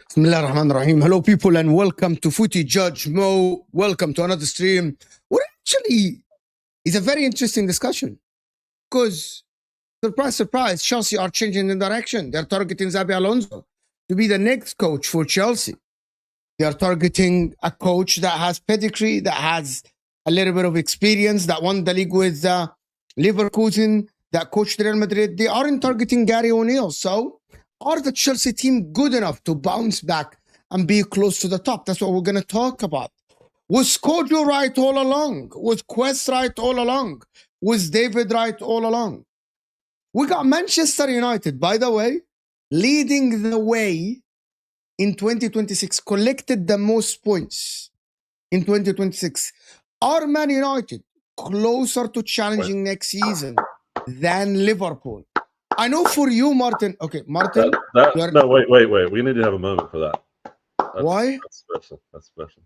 Bismillah ar-Rahman ar-Rahim. Hello people and welcome to Footy Judge Mo. Welcome to another stream. It's a very interesting discussion because, surprise, surprise, Chelsea are changing the direction. They're targeting Xabi Alonso to be the next coach for Chelsea. They are targeting a coach that has pedigree, that has a little bit of experience, that won the league with Leverkusen, that coached Real Madrid. They aren't targeting Gary O'Neill. So are the Chelsea team good enough to bounce back and be close to the top? That's what we're going to talk about. Was Kojo right all along? Was Quest right all along? Was David right all along? We got Manchester United, by the way, leading the way in 2026, collected the most points in 2026. Are Man United closer to challenging next season than Liverpool? I know for you, Martin. Okay, Martin. No, wait. We need to have a moment for that. Why? That's special. That's special.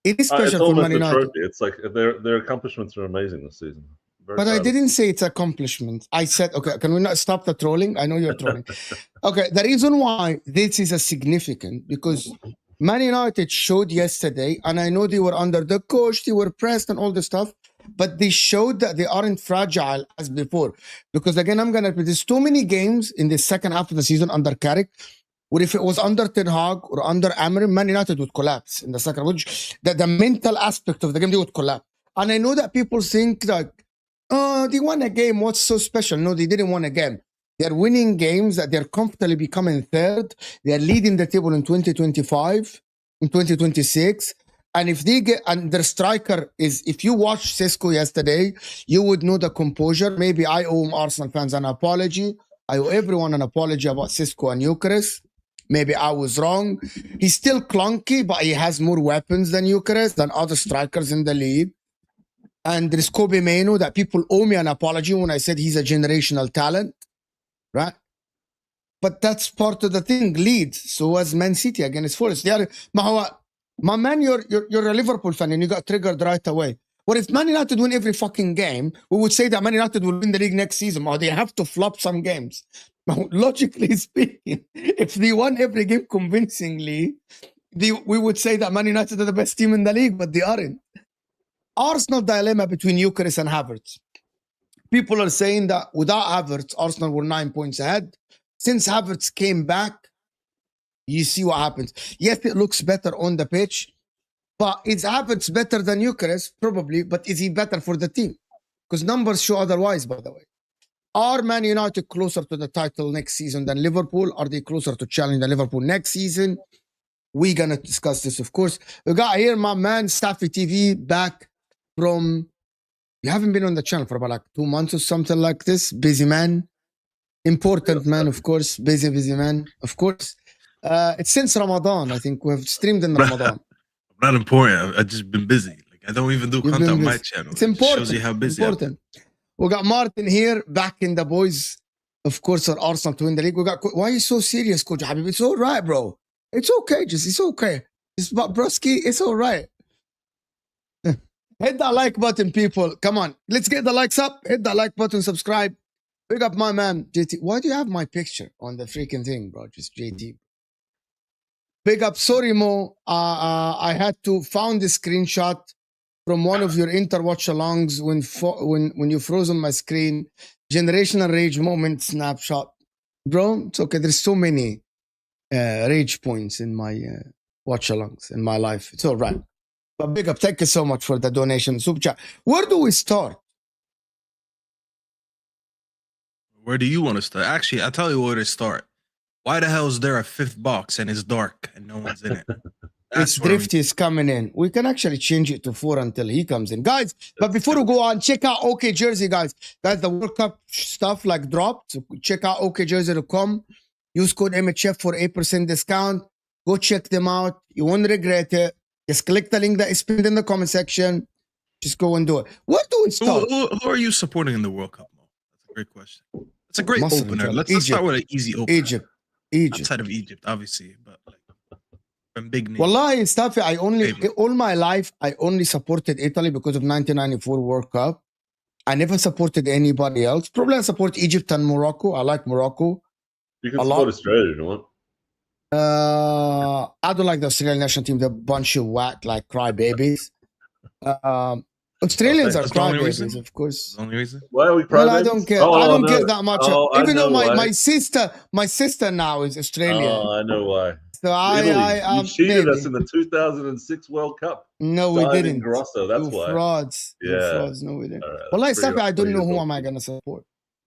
It is special for Man United. Trophy. It's like their accomplishments are amazing this season. But I didn't say it's accomplishment. I said, okay, can we not stop the trolling? I know you're trolling. Okay, the reason why this is a significant, because Man United showed yesterday, and I know they were under the coach, they were pressed and all this stuff, but they showed that they aren't fragile as before. Because again, I'm going to repeat, there's too many games in the second half of the season under Carrick, where if it was under Ten Hag or under Amorim, Man United would collapse in the second, which the mental aspect of the game, they would collapse. And I know that people think like, they won a game, what's so special? No, they didn't win a game. They're winning games that they're comfortably becoming third. They're leading the table in 2025, in 2026. And if they get, and their striker is, if you watched Sesko yesterday, you would know the composure. Maybe I owe Arsenal fans an apology. I owe everyone an apology about Sesko and Gyökeres. Maybe I was wrong. He's still clunky, but he has more weapons than Gyökeres, than other strikers in the league. And there's Kobe Mainoo that people owe me an apology when I said he's a generational talent, right? But that's part of the thing. Leeds, so was Man City against Forest. My man, you're a Liverpool fan and you got triggered right away. What if Man United win every fucking game? We would say that Man United will win the league next season, or they have to flop some games. Logically speaking, if they won every game convincingly, we would say that Man United are the best team in the league, but they aren't. Arsenal dilemma between Gyokeres and Havertz. People are saying that without Havertz, Arsenal were 9 points ahead. Since Havertz came back, you see what happens. Yes, it looks better on the pitch, but is Havertz better than Gyokeres? Probably, but is he better for the team? Because numbers show otherwise, by the way. Are Man United closer to the title next season than Liverpool? Are they closer to challenge the Liverpool next season? We're gonna discuss this, of course. We got here my man Staffy TV back from. You haven't been on the channel for about like 2 months or something like this. Busy man, important man, of course. Busy man, of course. It's since Ramadan. I think we've streamed in Ramadan. Not important. I've just been busy. Like I don't even do content on my channel. It's important. Shows you how busy important. We got Martin here, back in the boys. Of course, our Arsenal to win the league. We got. Why are you so serious, Coach Habib? It's all right, bro. It's okay. It's okay. It's about Broski. It's all right. Hit that like button, people. Come on. Let's get the likes up. Hit that like button. Subscribe. Big up my man, JT. Why do you have my picture on the freaking thing, bro? Just JT. Big up. Sorry, Mo. I had to found the screenshot from one of your inter-watch-alongs when you froze on my screen. Generational rage moment snapshot. Bro, it's okay. There's so many rage points in my watch-alongs in my life. It's all right. But big up. Thank you so much for the donation. Super chat. Where do we start? Where do you want to start? Actually, I'll tell you where to start. Why the hell is there a fifth box and it's dark and no one's in it? It's Drifty is coming in. We can actually change it to 4 until he comes in. Guys, but before we go on, check out OK Jersey, guys. Guys, the World Cup stuff like dropped. So check out okjersey.com. Use code MHF for 8% discount. Go check them out. You won't regret it. Just click the link that is pinned in the comment section. Just go and do it. Where do we start? Who are you supporting in the World Cup, Mo? That's a great question. It's a great Muslim, opener. Let's start with an easy opener. Egypt. Outside of Egypt, obviously, but like from big names. Wallahi, stuff. All my life, I only supported Italy because of 1994 World Cup. I never supported anybody else. Probably I support Egypt and Morocco. I like Morocco. You can support Australia if you want. I don't like the Australian national team. They're a bunch of whack, like crybabies. Australians are crybabies, of course. The only reason? Why are we crybabies? Well, I don't care. I don't care that much. Even though my sister now is Australian. Oh, I know why. So you cheated us in the 2006 World Cup. No, we didn't. Grosso, that's why. Frauds. Yeah. Frauds. No, we didn't. Well, like stuff, I don't know who am I gonna support.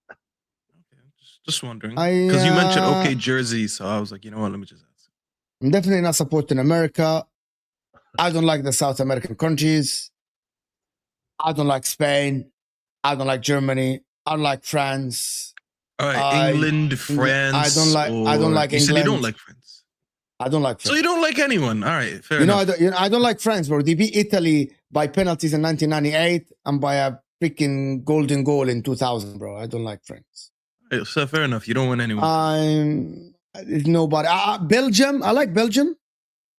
Okay, just wondering. Because you mentioned OK Jersey, so I was like, you know what? Let me just ask. I'm definitely not supporting America. I don't like the South American countries. I don't like Spain. I don't like Germany. I don't like France. All right, England, France. I don't like England. You said you don't like France. I don't like France. So you don't like anyone. All right, fair enough. I don't like France, bro. They beat Italy by penalties in 1998 and by a freaking golden goal in 2000, bro. I don't like France. So fair enough. You don't want anyone. Nobody. Belgium. I like Belgium.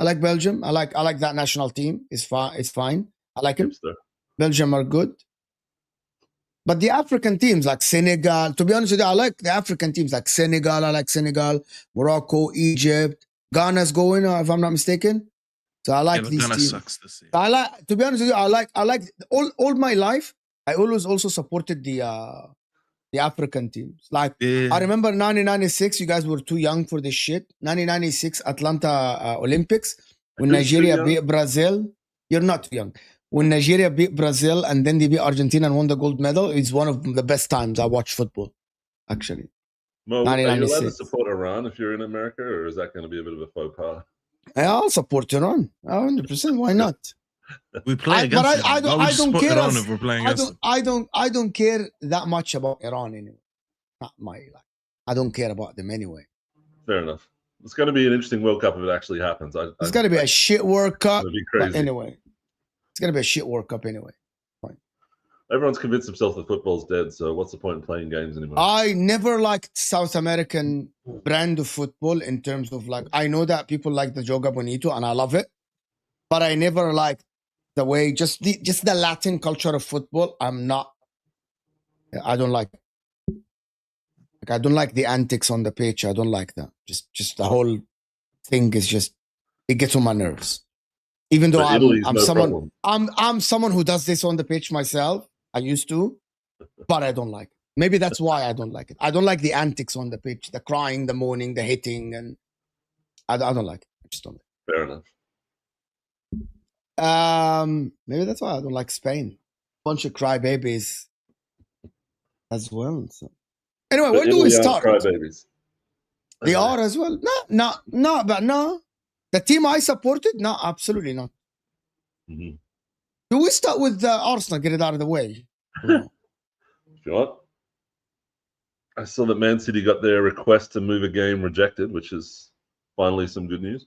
I like that national team. It's fine. I like it. Belgium are good. But the African teams like Senegal, to be honest with you, I like the African teams like Senegal. I like Senegal, Morocco, Egypt. Ghana's going, if I'm not mistaken. So I like these Ghana teams. Sucks this year. To be honest with you, I like all my life. I always also supported the African teams. Like I remember 1996, you guys were too young for this shit. 1996 Atlanta Olympics when Nigeria beat Brazil. You're not too young. When Nigeria beat Brazil and then they beat Argentina and won the gold medal, it's one of the best times I watched football, actually. Mo, are you allowed to support Iran if you're in America, or is that going to be a bit of a faux pas? I'll support Iran, 100%. Why not? We play against them. I don't care. Iran if we're playing against them. I don't care that much about Iran anyway. Not my I don't care about them anyway. Fair enough. It's going to be an interesting World Cup if it actually happens. It's going to be a shit World Cup. It'll be crazy. Anyway. It's going to be a shit World Cup anyway. Fine. Everyone's convinced themselves that football's dead, so what's the point in playing games anymore? I never liked South American brand of football in terms of I know that people like the Joga Bonito and I love it, but I never liked the way, just the Latin culture of football. I don't like it. I don't like the antics on the pitch. I don't like that. Just the whole thing is it gets on my nerves. Even though I'm someone who does this on the pitch myself. I used to, but I don't like it. Maybe that's why I don't like it. I don't like the antics on the pitch, the crying, the moaning, the hitting, and I don't like it. I just don't like it. Fair enough. Maybe that's why I don't like Spain. Bunch of crybabies as well. So anyway, where do we start? Crybabies. They are as well. No. The team I supported? No, absolutely not. Mm-hmm. Do we start with Arsenal? Get it out of the way. If you want. I saw that Man City got their request to move a game rejected, which is finally some good news.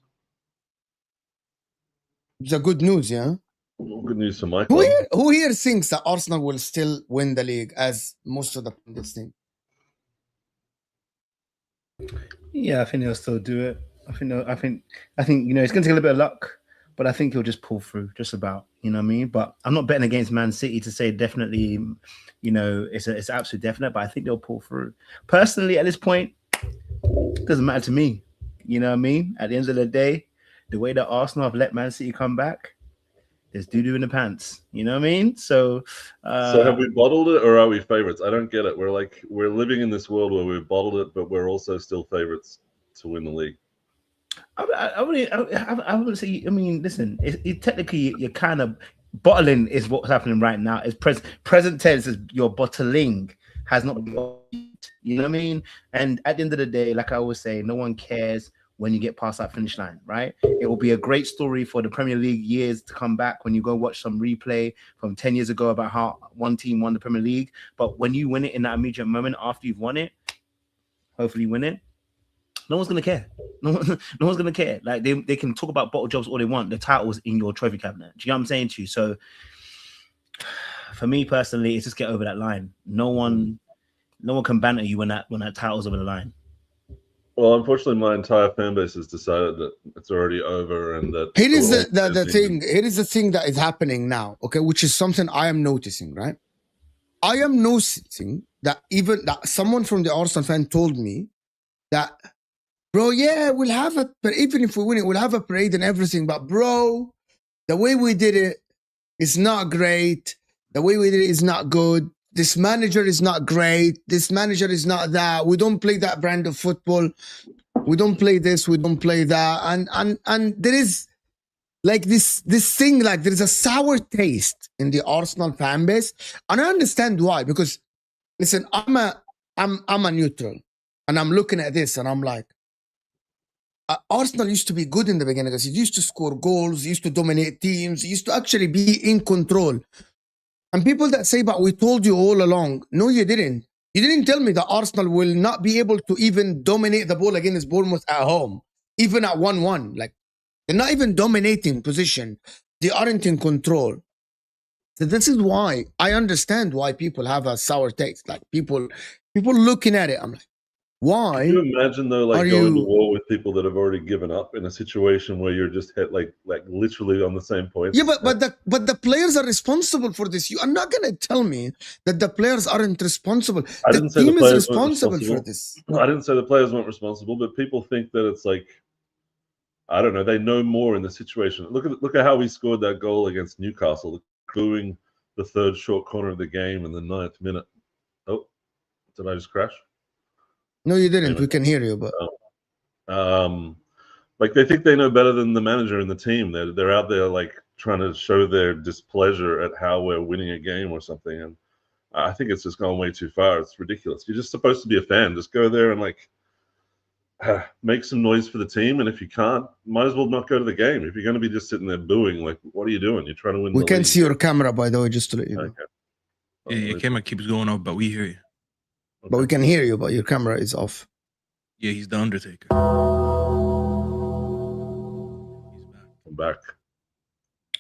It's a good news, yeah? Well, good news for my club. Who here thinks that Arsenal will still win the league, as most of the pundits think? Yeah, I think they'll still do it. I think you know, it's going to take a little bit of luck, but I think he'll just pull through, just about. You know what I mean? But I'm not betting against Man City to say definitely. You know, it's absolutely definite, but I think they'll pull through. Personally, at this point, it doesn't matter to me. You know what I mean? At the end of the day, the way that Arsenal have let Man City come back, there's doo-doo in the pants. You know what I mean? So have we bottled it, or are we favorites? I don't get it. We're living in this world where we've bottled it, but we're also still favorites to win the league. I would say. I mean, listen. Technically, you're kind of bottling is what's happening right now. It's present tense. Is your bottling has not been. You know what I mean? And at the end of the day, like I always say, no one cares when you get past that finish line, right? It will be a great story for the Premier League years to come back when you go watch some replay from 10 years ago about how one team won the Premier League. But when you win it in that immediate moment after you've won it, hopefully you win it, no one's going to care. No one's going to care. Like they can talk about bottle jobs all they want. The title's in your trophy cabinet. Do you know what I'm saying to you? So for me personally, it's just get over that line. No one can banter you when that title's over the line. Well, unfortunately, my entire fan base has decided that it's already over, and that here is the thing. Here is the thing that is happening now. Okay, which is something I am noticing. Right, I am noticing that even that someone from the Arsenal fan told me that, bro, yeah, we'll have it, but even if we win it, we'll have a parade and everything. But bro, the way we did it is not great. The way we did it is not good. This manager is not great. This manager is not that. We don't play that brand of football. We don't play this. We don't play that. And there is like this thing, like there is a sour taste in the Arsenal fan base, and I understand why. Because listen, I'm a neutral, and I'm looking at this, and I'm like, Arsenal used to be good in the beginning because he used to score goals, he used to dominate teams, he used to actually be in control. And people that say, but we told you all along. No, you didn't. You didn't tell me that Arsenal will not be able to even dominate the ball against Bournemouth at home, even at 1-1. Like, they're not even dominating position. They aren't in control. So this is why I understand why people have a sour taste. Like, people looking at it, I'm like, why? Can you imagine though, like going to war with people that have already given up in a situation where you're just hit like literally on the same point? Yeah, but the players are responsible for this. You are not gonna tell me that the players aren't responsible. The team is responsible for this. I didn't say the players weren't responsible, but people think that it's like, I don't know, they know more in the situation. Look at how we scored that goal against Newcastle, booing the third short corner of the game in the 9th minute. Oh, did I just crash? No, you didn't. We can hear you, but like they think they know better than the manager and the team. They're out there like trying to show their displeasure at how we're winning a game or something. And I think it's just gone way too far. It's ridiculous. You're just supposed to be a fan. Just go there and like make some noise for the team. And if you can't, might as well not go to the game. If you're going to be just sitting there booing, like, what are you doing? You're trying to win. We can't see your camera, by the way, just to let you know. Okay. Yeah, your camera keeps going off, but we hear you. Okay. But we can hear you, but your camera is off. Yeah, he's the Undertaker. I'm back.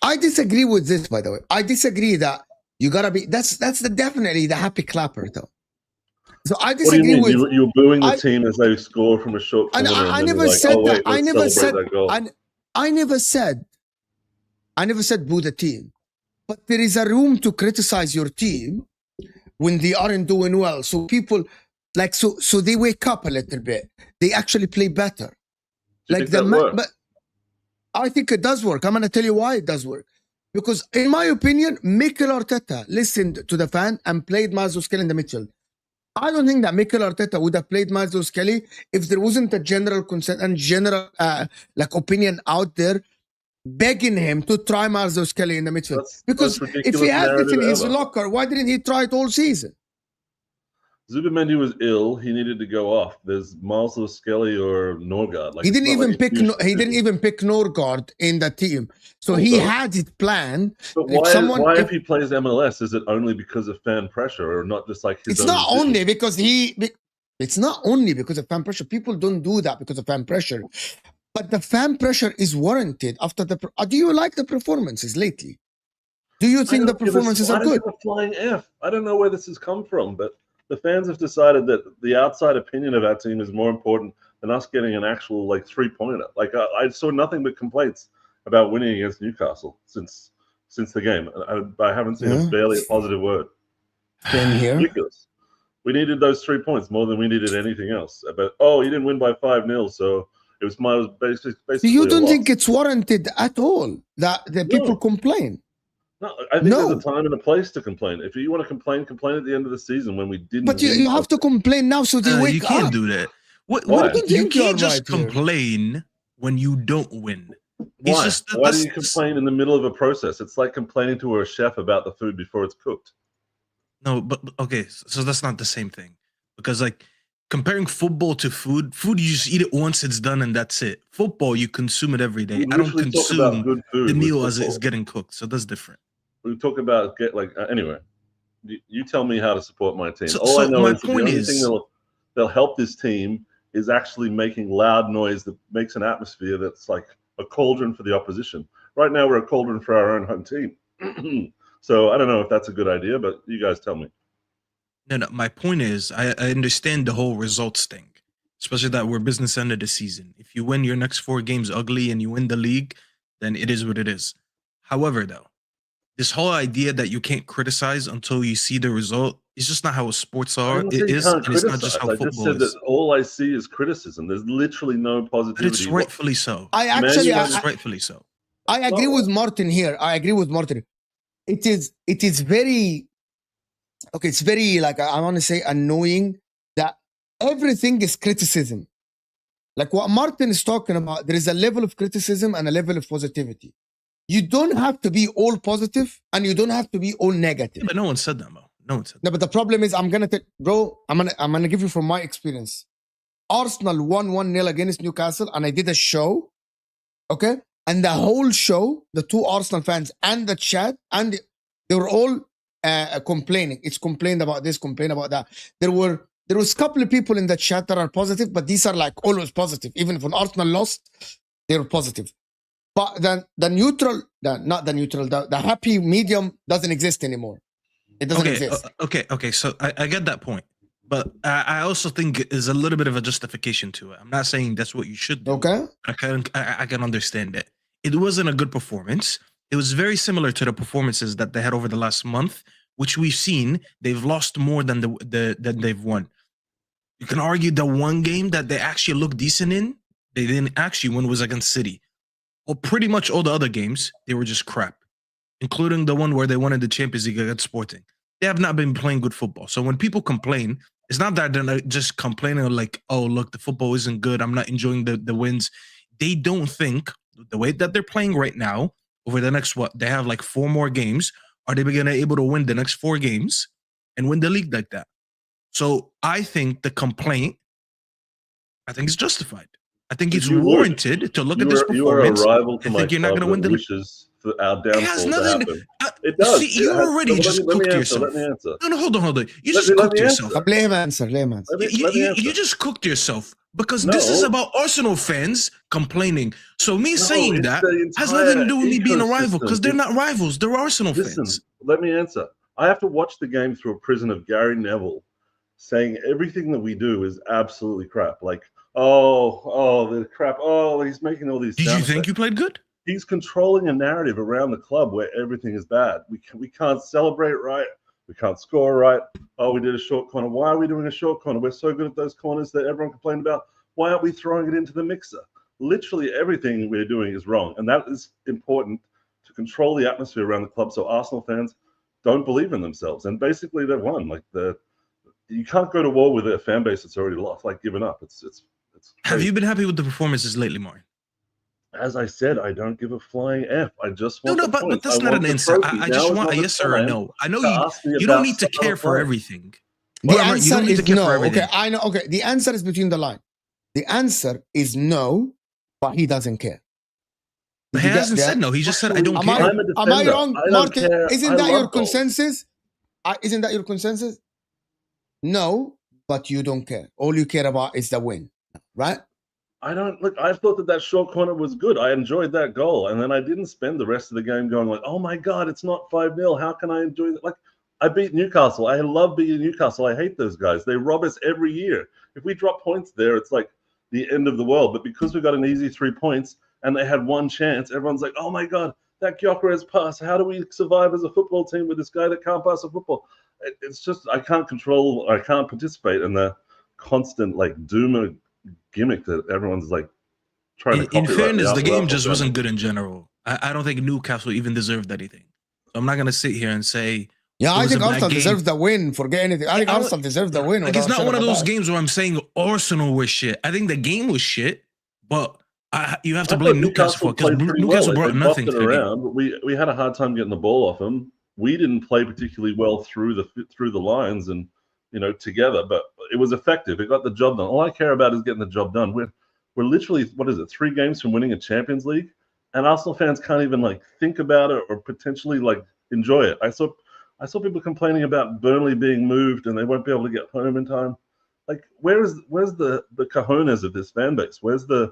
I disagree with this, by the way. I disagree that you gotta be. That's definitely the happy clapper, though. So I disagree with you're booing the team as they score from a short corner. I never said that. I never said. I never said boo the team, but there is a room to criticize your team when they aren't doing well. So people like so they wake up a little bit. They actually play better. Like but I think it does work. I'm gonna tell you why it does work. Because in my opinion, Mikel Arteta listened to the fan and played Miles Skelly in the midfield. I don't think that Mikel Arteta would have played Miles Skelly if there wasn't a general consent and general like opinion out there begging him to try Miles Skelly in the midfield. Because if he had it in his locker, why didn't he try it all season? Zubimendi was ill. He needed to go off. There's Miles Skelly or Norgard. Like He didn't it's not even like pick. a huge He didn't decision. even pick Norgard in the team. So he Also, had it planned. But if he plays MLS, is it only because of fan pressure, or not just like his It's own not decision? only because it's not only because of fan pressure. People don't do that because of fan pressure, but the fan pressure is warranted after the. Do you like the performances lately? Do you think the performances are good? I don't give a flying F. I don't know where this has come from, but the fans have decided that the outside opinion of our team is more important than us getting an actual like 3-pointer. Like I saw nothing but complaints about winning against Newcastle since the game. I haven't seen barely a positive word. Same here. Ridiculous. We needed those 3 points more than we needed anything else. But you didn't win by 5-0, so it was basically. So you don't think it's warranted at all that people complain? No, I think there's a time and a place to complain. If you want to complain at the end of the season when we didn't. But you have to complain now, so they wake up. You can't do that. Why? You can't just complain when you don't win. Why? Why do you complain in the middle of a process? It's like complaining to a chef about the food before it's cooked. No, but okay, so that's not the same thing. Because like comparing football to food you just eat it once, it's done, and that's it. Football, you consume it every day. I don't consume good food the meal as it's getting cooked, so that's different. We talk about anyway. You tell me how to support my team. All I know is the only thing that'll help this team is actually making loud noise that makes an atmosphere that's like a cauldron for the opposition. Right now, we're a cauldron for our own home team. So I don't know if that's a good idea, but you guys tell me. No. My point is, I understand the whole results thing, especially that we're business end of the season. If you win your next 4 games ugly and you win the league, then it is what it is. However, though, this whole idea that you can't criticize until you see the result is just not how sports are. It is, and it's not just how football is. I just said that all I see is criticism. There's literally no positivity. But it's rightfully so. Rightfully so. I agree with Martin here. It is very okay. It's very like I want to say annoying that everything is criticism. Like what Martin is talking about, there is a level of criticism and a level of positivity. You don't have to be all positive and you don't have to be all negative. Yeah, but no one said that, Mo. No one said that. No, but the problem is I'm gonna give you from my experience. Arsenal won 1-0 against Newcastle, and I did a show. Okay? And the whole show, the 2 Arsenal fans and the chat, and they were all complaining. It's complained about this, complained about that. There was a couple of people in the chat that are positive, but these are like always positive. Even if an Arsenal lost, they were positive. But then the happy medium doesn't exist anymore. It doesn't exist. Okay. So I get that point. But I also think there's a little bit of a justification to it. I'm not saying that's what you should do. Okay. I can understand it. It wasn't a good performance. It was very similar to the performances that they had over the last month, which we've seen. They've lost more than than they've won. You can argue the one game that they actually looked decent in, they didn't actually win, was against City. Well, pretty much all the other games, they were just crap, including the one where they won in the Champions League against Sporting. They have not been playing good football. So when people complain, it's not that they're just complaining like, oh, look, the football isn't good, I'm not enjoying the wins. They don't think the way that they're playing right now, over the next, they have like 4 more games, are they going to be able to win the next 4 games and win the league like that? So I think the complaint, I think it's justified. I think it's warranted to look at this performance. You are a rival to my you're not going to win the wishes for our downfall. It has nothing. It does. See, you already just cooked yourself. Let me answer. No, hold on. You just cooked yourself. Let him answer. You just cooked yourself because this is about Arsenal fans complaining. So me saying that has nothing to do with me being a rival because they're not rivals. They're Arsenal fans. Let me answer. I have to watch the game through a prism of Gary Neville saying everything that we do is absolutely crap. Like, the crap. Oh, he's making all these. Did you think you played good? He's controlling a narrative around the club where everything is bad. We can't celebrate right. We can't score right. Oh, we did a short corner. Why are we doing a short corner? We're so good at those corners that everyone complained about. Why aren't we throwing it into the mixer? Literally everything we're doing is wrong. And that is important to control the atmosphere around the club so Arsenal fans don't believe in themselves. And basically they've won. You can't go to war with a fan base that's already lost, like given up. It's Have you been happy with the performances lately, Martin? As I said, I don't give a flying F. I just want but that's not an answer. I just want a yes or a no. I know you don't need to care for everything. The Whatever, you answer don't need to is care for no. everything. Okay, I know. Okay, the answer is between the line. The answer is no, but he doesn't care. He Did you get hasn't that? said no. He just said, I don't Am care. I, I'm a am I defender. wrong, I don't Martin? care. Isn't I that your love goals. consensus? Isn't that your consensus? No, but you don't care. All you care about is the win, right? I don't look. I thought that short corner was good. I enjoyed that goal, and then I didn't spend the rest of the game going like, "Oh my god, it's not 5-0. How can I enjoy that?" Like, I beat Newcastle. I love beating Newcastle. I hate those guys. They rob us every year. If we drop points there, it's like the end of the world. But because we got an easy 3 points and they had one chance, everyone's like, "Oh my god, that Gyokeres pass. How do we survive as a football team with this guy that can't pass a football?" It's just I can't control. I can't participate in the constant like doomer gimmick that everyone's like trying to In copyright. fairness, the game Arsenal just fans. wasn't good in general. I don't think Newcastle even deserved anything. So I'm not gonna sit here and say, Yeah, it I was think a bad Arsenal game. deserves the win. Forget anything. I think I don't- Arsenal deserves the win. Like, it's without not one of shadow those a doubt. games where I'm saying Arsenal was shit. I think the game was shit, but you have to I blame thought Newcastle for played because pretty Newcastle well. brought They nothing bopped to it the game. around, but we had a hard time getting the ball off them. We didn't play particularly well through the lines and together, but it was effective. It got the job done. All I care about is getting the job done. We're literally 3 games from winning a Champions League, and Arsenal fans can't even like think about it or potentially like enjoy it. I saw people complaining about Burnley being moved and they won't be able to get home in time. Like, where's the cojones of this fan base? Where's the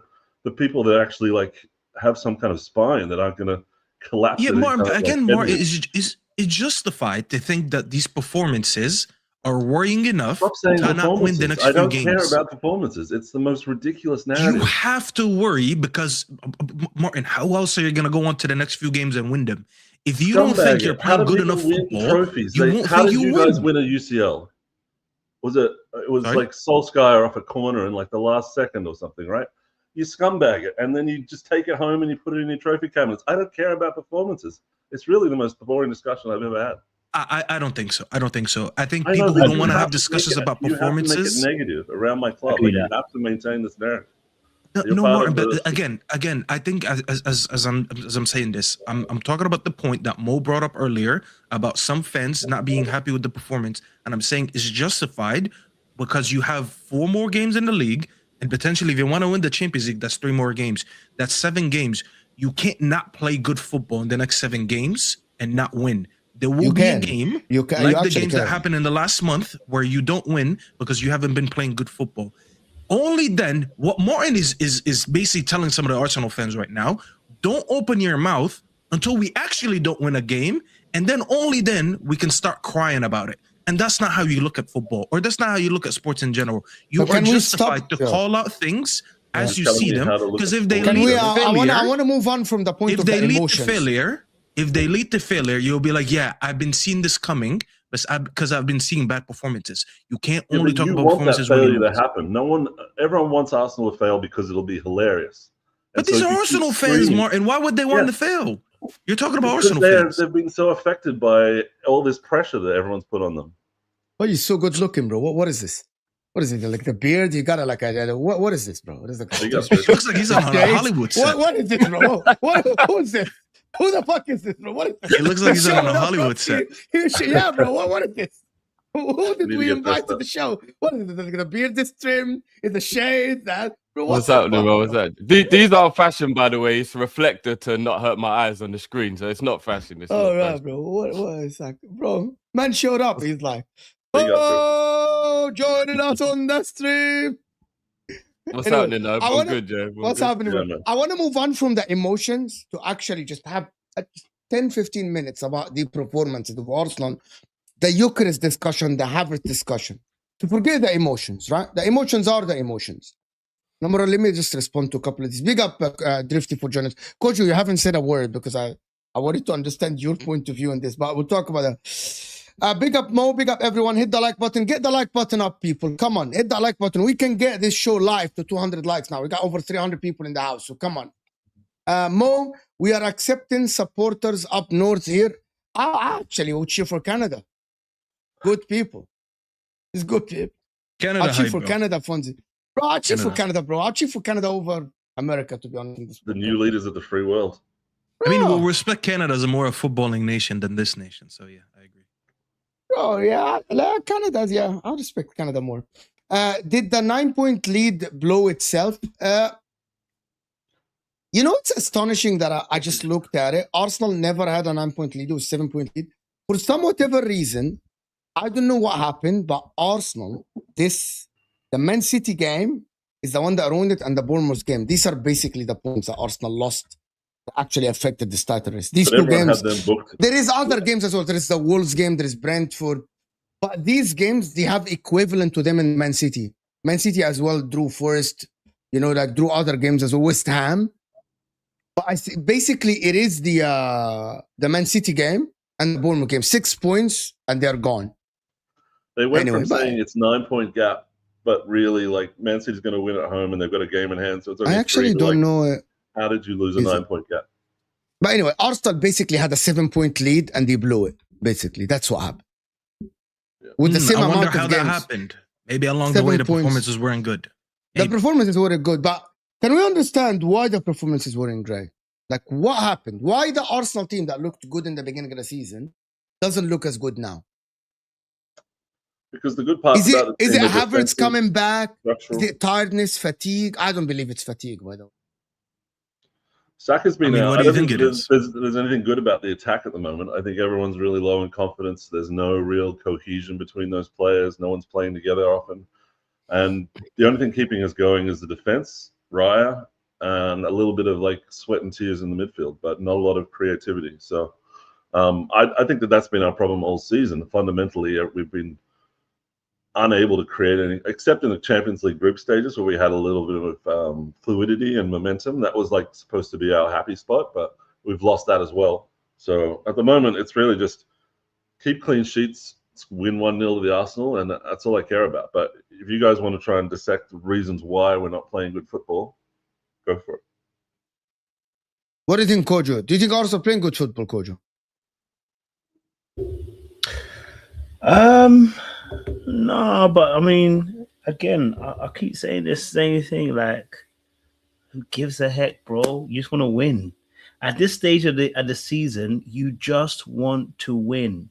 people that actually like have some kind of spine that aren't going to collapse? Yeah, at any Martin, kind of, again, like, Martin, headwind? is justified to think that these performances are worrying enough Stop saying to not win the performances. next I few don't care games. about performances. It's the most ridiculous You narrative. have to worry because, Martin, how else are you going to go on to the next few games and win them? If you don't think you're How playing do good people enough win football, trophies? you won't How think did you you guys win. win a UCL? It was Sorry? like Solskjaer off a corner in like the last second or something, right? You scumbag it, and then you just take it home and you put it in your trophy cabinets. I don't care about performances. It's really the most boring discussion I've ever had. I don't think so. I don't think so. I think I know people that who don't you want to have have discussions make it- about you have to make performances. it negative around my club. Agree Like, you that. have to maintain this narrative. You're No, part Martin, of but the- again, I think as I'm saying this, I'm talking about the point that Mo brought up earlier about some fans not being happy with the performance, and I'm saying it's justified because you have 4 more games in the league, and potentially if you want to win the Champions League, that's 3 more games. That's 7 games. You can't not play good football in the next 7 games and not win. There will You be a can. game You can. like You the actually games that can. happened in the last month where you don't win because you haven't been playing good football. Only then, what Martin is basically telling some of the Arsenal fans right now, don't open your mouth until we actually don't win a game, and then only then we can start crying about it. And that's not how you look at football, or that's not how you look at sports in general. You But are can we justified stop- to yeah. call out things as you telling see me them, how to look because at if they sport. Can lead we? to I failure, want to move on from the point if of they the lead to emotions. failure, you'll be like, yeah, I've been seeing this coming, but because I've been seeing bad performances. You can't Yeah, only but talk you about want that performances when you failure to lose. happen. Everyone wants Arsenal to fail because it'll be hilarious. But And these so are if you Arsenal keep fans, screaming- Martin. Why would they want Yeah. to fail? You're talking about Because Arsenal fans. they've been so affected by all this pressure that everyone's put on them. Oh, you're so good looking, bro. What is this? What is it? Like the beard? You got it like a what is this, bro? What is the You got It looks like he's on a Okay, Hollywood set. What is this, bro? Who is this? Who the fuck is this, bro? What is this? It looks like he's on a Showing up, Hollywood bro. set. Yeah, bro. What is this? Who did need to we get invite dressed to up. the show? What is it? The beard is trimmed? Is the shade that? Bro, What's the happening, fuck, bro? What's that? These are fashion, by the way. It's a reflector to not hurt my eyes on the screen, so it's not fashion. It's Oh, not right, fashion. bro. What is that? Bro, man showed up. He's like, Big up, oh, joining us on the stream. What's Anyway, happening, though? I I'm wanna- good, yeah. I'm What's good. happening, Yeah, bro? man. I want to move on from the emotions to actually just have 10, 15 minutes about the performances of Arsenal, the Gyökeres discussion, the Havertz discussion. To forget the emotions, right? The emotions are the emotions. Number one, let me just respond to a couple of these. Big up, Drifty, for joining us. Coach, you haven't said a word because I wanted to understand your point of view on this, but we'll talk about that. Big up, Mo. Big up, everyone. Hit the like button. Get the like button up, people. Come on. Hit the like button. We can get this show live to 200 likes now. We got over 300 people in the house, so come on. Mo, we are accepting supporters up north here. I actually would cheer for Canada. Good people. It's good people. Canada I'll cheer hype, for bro. Canada, Fonzie. Bro, I'll cheer for Canada. Canada, bro. I'll cheer for Canada over America, to be honest. In this The new leaders of the free world. I mean, Bro. we'll respect Canada as a more a footballing nation than this nation. So yeah, I agree. Oh yeah, Canada's, yeah. I respect Canada more. Did the 9-point lead blow itself? You know, it's astonishing that I just looked at it. Arsenal never had a 9-point lead. It was 7-point lead. For some whatever reason, I don't know what happened, but Arsenal, the Man City game is the one that ruined it, and the Bournemouth game. These are basically the points that Arsenal lost that actually affected the title race. These two games. There is other games as well. There is the Wolves game. There is Brentford. But these games, they have equivalent to them in Man City. Man City as well drew Forest, drew other games as well, West Ham. But I see, basically, it is the Man City game and the Bournemouth game. 6 points, and they're gone. They went from saying it's 9-point gap, but really, like, Man City's going to win at home, and they've got a game in hand. So it's only I actually don't know it. How did you lose a 9-point gap? But anyway, Arsenal basically had a 7-point lead, and they blew it. Basically, that's what happened. Yeah. With the same amount of games. I wonder how that happened. Maybe along the way, the performances weren't good. The performances weren't good, but can we understand why the performances weren't great? Like, what happened? Why the Arsenal team that looked good in the beginning of the season doesn't look as good now? Because the good part is it Havertz coming back? Structural. Is it tiredness, fatigue? I don't believe it's fatigue, by the way. Saka's been out. What do you think it is? There's anything good about the attack at the moment. I think everyone's really low in confidence. There's no real cohesion between those players. No one's playing together often. And the only thing keeping us going is the defense, Raya, and a little bit of like sweat and tears in the midfield, but not a lot of creativity. So I think that's been our problem all season. Fundamentally, we've been unable to create any, except in the Champions League group stages where we had a little bit of fluidity and momentum. That was like supposed to be our happy spot, but we've lost that as well. So at the moment, it's really just keep clean sheets, win 1-0 to the Arsenal, and that's all I care about. But if you guys want to try and dissect the reasons why we're not playing good football, go for it. What do you think, Kojo? Do you think Arsenal playing good football, Kojo? No, but I mean, again, I keep saying this same thing. Like, who gives a heck, bro? You just want to win. At this stage of the season, you just want to win.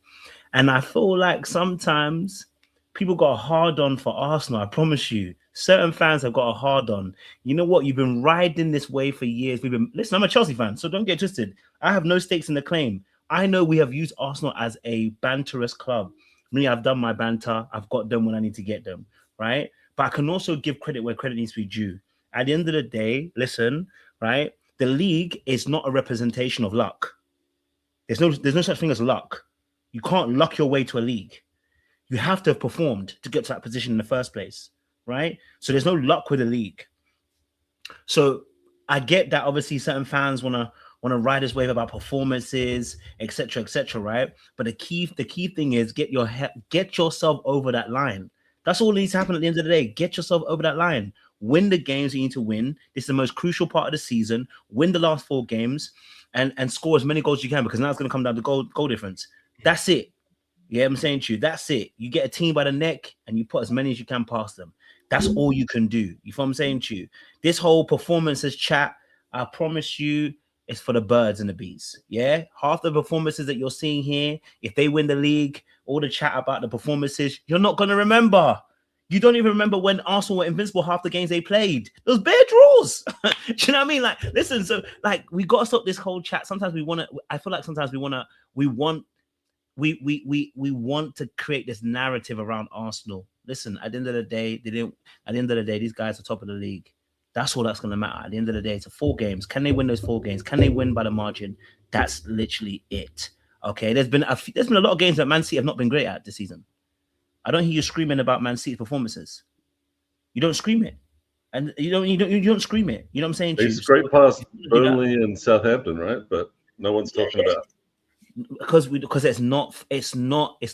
And I feel like sometimes people got a hard on for Arsenal. I promise you, certain fans have got a hard on. You know what? You've been riding this way for years. Listen, I'm a Chelsea fan, so don't get twisted. I have no stakes in the claim. I know we have used Arsenal as a banterous club. Me, I've done my banter. I've got them when I need to get them, right? But I can also give credit where credit needs to be due. At the end of the day, listen, right? The league is not a representation of luck. There's no such thing as luck. You can't luck your way to a league. You have to have performed to get to that position in the first place, right? So there's no luck with the league. So I get that obviously certain fans want to ride this wave about performances, etc., right? But the key thing is get yourself over that line. That's all that needs to happen at the end of the day. Get yourself over that line. Win the games you need to win. This is the most crucial part of the season. Win the last 4 games and score as many goals as you can, because now it's going to come down to goal difference. That's it. Yeah, I'm saying to you, that's it. You get a team by the neck and you put as many as you can past them. That's all you can do. You feel what I'm saying to you? This whole performances chat, I promise you, it's for the birds and the bees. Yeah, half the performances that you're seeing here, if they win the league, all the chat about the performances, you're not going to remember. You don't even remember when Arsenal were invincible half the games they played. Those bare draws. Do you know what I mean? Like, listen, so like we got to stop this whole chat. Sometimes I feel like sometimes we want to create this narrative around Arsenal. Listen, at the end of the day, these guys are top of the league. That's all that's going to matter. At the end of the day, it's 4 games. Can they win those 4 games? Can they win by the margin? That's literally it. Okay, there's been a lot of games that Man City have not been great at this season. I don't hear you screaming about Man City's performances. You don't scream it, and you don't scream it. You know what I'm saying? They scraped past Burnley and Southampton, right? But no one's talking about. Because it's not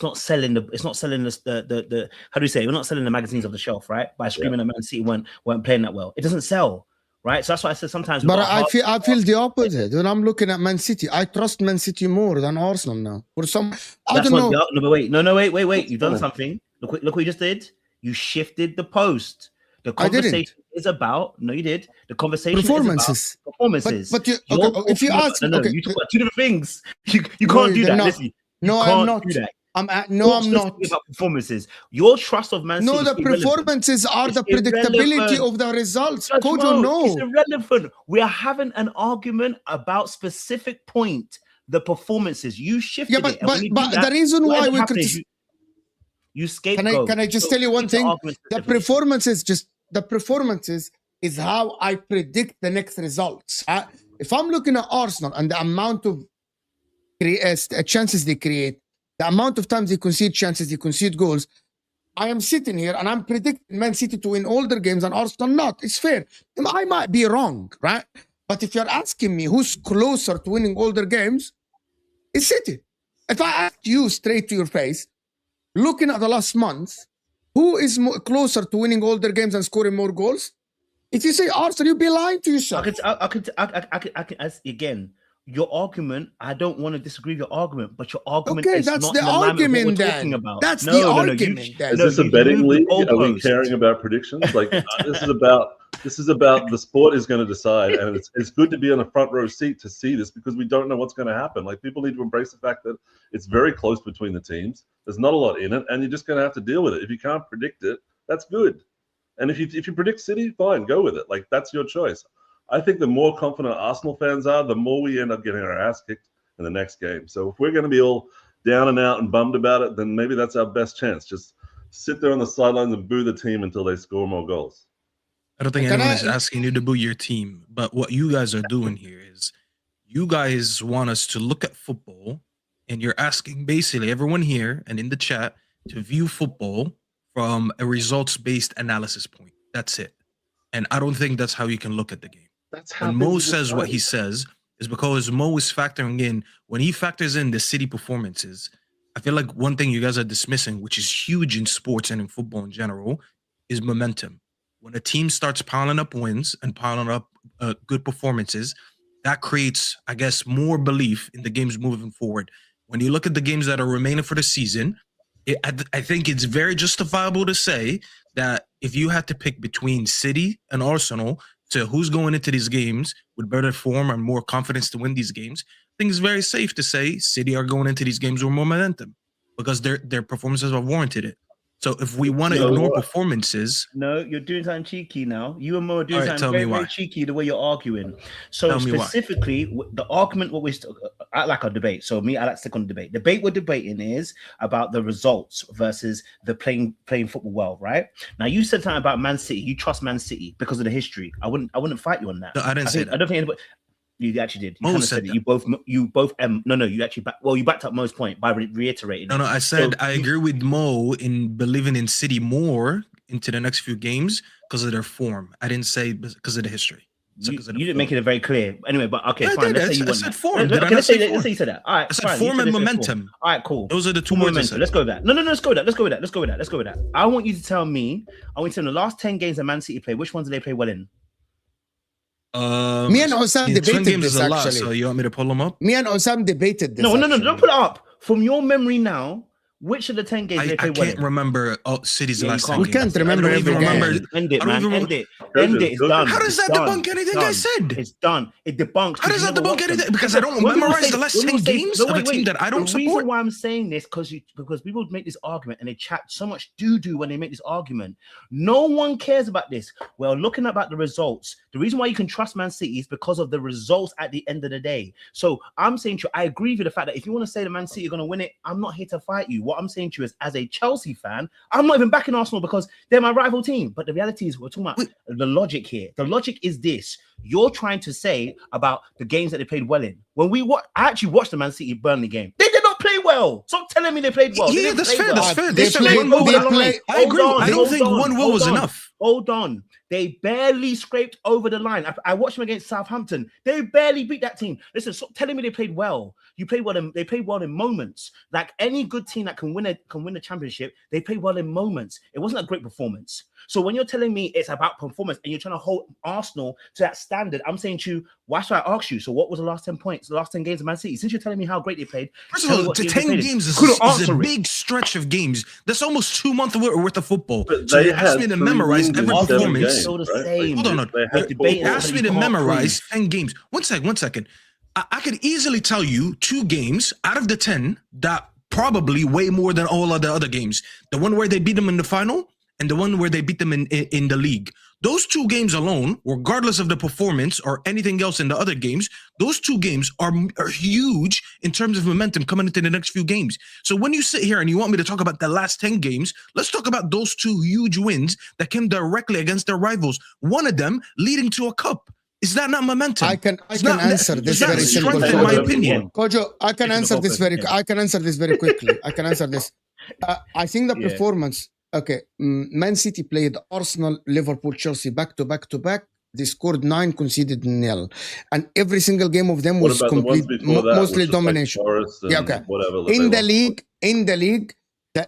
selling the how do you say, we're not selling the magazines off the shelf, right? By screaming at Man City weren't playing that well. It doesn't sell, right? So that's why I said sometimes. But I feel the opposite. When I'm looking at Man City, I trust Man City more than Arsenal now. For some, I don't know. No, but wait. You've done something. Look what you just did. You shifted the post. The conversation is about you did. The conversation performances. Is about performances. But you, okay, if you ask, you talk about 2 different things. You can't do that. Listen, I'm not. I'm You're not. speaking about performances. Your trust of Man City. No, is the irrelevant. performances are It's the predictability irrelevant. of the results. Judge Kojo, Mo, it's no. irrelevant. We are having an argument about specific point, the performances. You shifted Yeah, but it. And when you do but that, the reason what why ends up we happening is criticize. you scapegoat. Can I just So tell you one keep the thing? argument The specific. performances is how I predict the next results. If I'm looking at Arsenal and the amount of chances they create, the amount of times they concede chances, they concede goals, I am sitting here and I'm predicting Man City to win all their games and Arsenal not. It's fair. I might be wrong, right? But if you're asking me who's closer to winning all their games, it's City. If I ask you straight to your face, looking at the last month, who is closer to winning all their games and scoring more goals? If you say Arsenal, you'll be lying to yourself. I could again. Your argument, I don't want to disagree with your argument, but your argument is that's not the in alignment with what argument we're then. talking about. That's the argument. Is this a betting league? Are we caring about predictions? Like this is about the sport is going to decide, and it's good to be on a front row seat to see this because we don't know what's going to happen. Like people need to embrace the fact that it's very close between the teams. There's not a lot in it, and you're just going to have to deal with it. If you can't predict it, that's good. And if you predict City, fine, go with it. Like that's your choice. I think the more confident Arsenal fans are, the more we end up getting our ass kicked in the next game. So if we're going to be all down and out and bummed about it, then maybe that's our best chance. Just sit there on the sidelines and boo the team until they score more goals. I don't think anyone is asking you to boo your team, but what you guys are doing here is you guys want us to look at football, and you're asking basically everyone here and in the chat to view football from a results-based analysis point. That's it. And I don't think that's how you can look at the game. That's how when Mo says what he says is because Mo is factoring in, when he factors in the City performances, I feel like one thing you guys are dismissing, which is huge in sports and in football in general, is momentum. When a team starts piling up wins and piling up good performances, that creates, I guess, more belief in the games moving forward. When you look at the games that are remaining for the season, I think it's very justifiable to say that if you had to pick between City and Arsenal to who's going into these games with better form and more confidence to win these games, I think it's very safe to say City are going into these games with more momentum because their performances have warranted it. So if we want to ignore performances... No, you're doing something cheeky now. You and Mo are doing something very cheeky the way you're arguing. So specifically, the argument, what we I like our debate. So I like to stick on the debate. Debate we're debating is about the results versus the playing football well, right? Now, you said something about Man City. You trust Man City because of the history. I wouldn't fight you on that. No, I didn't say that. I don't think anybody... You actually did. You Mo said that. You both. No. You actually. You backed up Mo's point by reiterating. No. I said I agree with Mo in believing in City more into the next few games because of their form. I didn't say because of the history. You didn't make it very clear. Anyway, but okay, fine. Let's say you want that. Form. Let's say you said that. All right. I said form and momentum. All right, cool. Those are the two words. Let's go with that. No. Let's go with that. I want you to tell me. I want you to tell me the last 10 games that Man City played. Which ones did they play well in? Me and Osam debated this actually. So you want me to pull them up? Me and Osam debated this. No, don't put it up. From your memory now, which of the 10 games they played well in? I can't remember City's last 10 games. We can't remember every game. End it, man. End it. It's done. How does that debunk anything I said? It's done. It debunks. How does that debunk anything? Because I don't memorize the last 10 games of a team that I don't support. The reason why I'm saying this because people make this argument and they chat so much doo-doo when they make this argument. No one cares about this. Well, looking about the results, the reason why you can trust Man City is because of the results at the end of the day. So I'm saying to you, I agree with the fact that if you want to say that Man City are going to win it, I'm not here to fight you. What I'm saying to you is, as a Chelsea fan, I'm not even backing Arsenal because they're my rival team. But the reality is, we're talking about the logic here. The logic is this: you're trying to say about the games that they played well in. When I actually watched the Man City Burnley game, they did not play well. Stop telling me they played well. Yeah, that's fair. That's fair. They played over the line. I agree. I don't think one goal was enough. Hold on. They barely scraped over the line. I watched them against Southampton. They barely beat that team. Listen, stop telling me they played well. You played well. They played well in moments. Like any good team that can win a championship, they played well in moments. It wasn't a great performance. So when you're telling me it's about performance and you're trying to hold Arsenal to that standard, I'm saying to you, why should I ask you? So what was the last 10 points, the last 10 games of Man City? Since you're telling me how great they played, first of all, 10 games is a big stretch of games. That's almost 2 months worth of football. So you asked me to memorize every performance. Still the same. Hold on. You asked me to memorize 10 games. One second. I could easily tell you 2 games out of the 10 that probably way more than all of the other games. The one where they beat them in the final and the one where they beat them in the league. Those 2 games alone, regardless of the performance or anything else in the other games, those 2 games are huge in terms of momentum coming into the next few games. So when you sit here and you want me to talk about the last 10 games, let's talk about those 2 huge wins that came directly against their rivals. One of them leading to a cup. Is that not momentum? I can answer this very simple. In my opinion, Kojo, I can answer this very quickly. I can answer this. I think the performance. Okay, Man City played Arsenal, Liverpool, Chelsea back to back. They scored 9, conceded 0, and every single game of them was complete, mostly domination. Like whatever. In the league,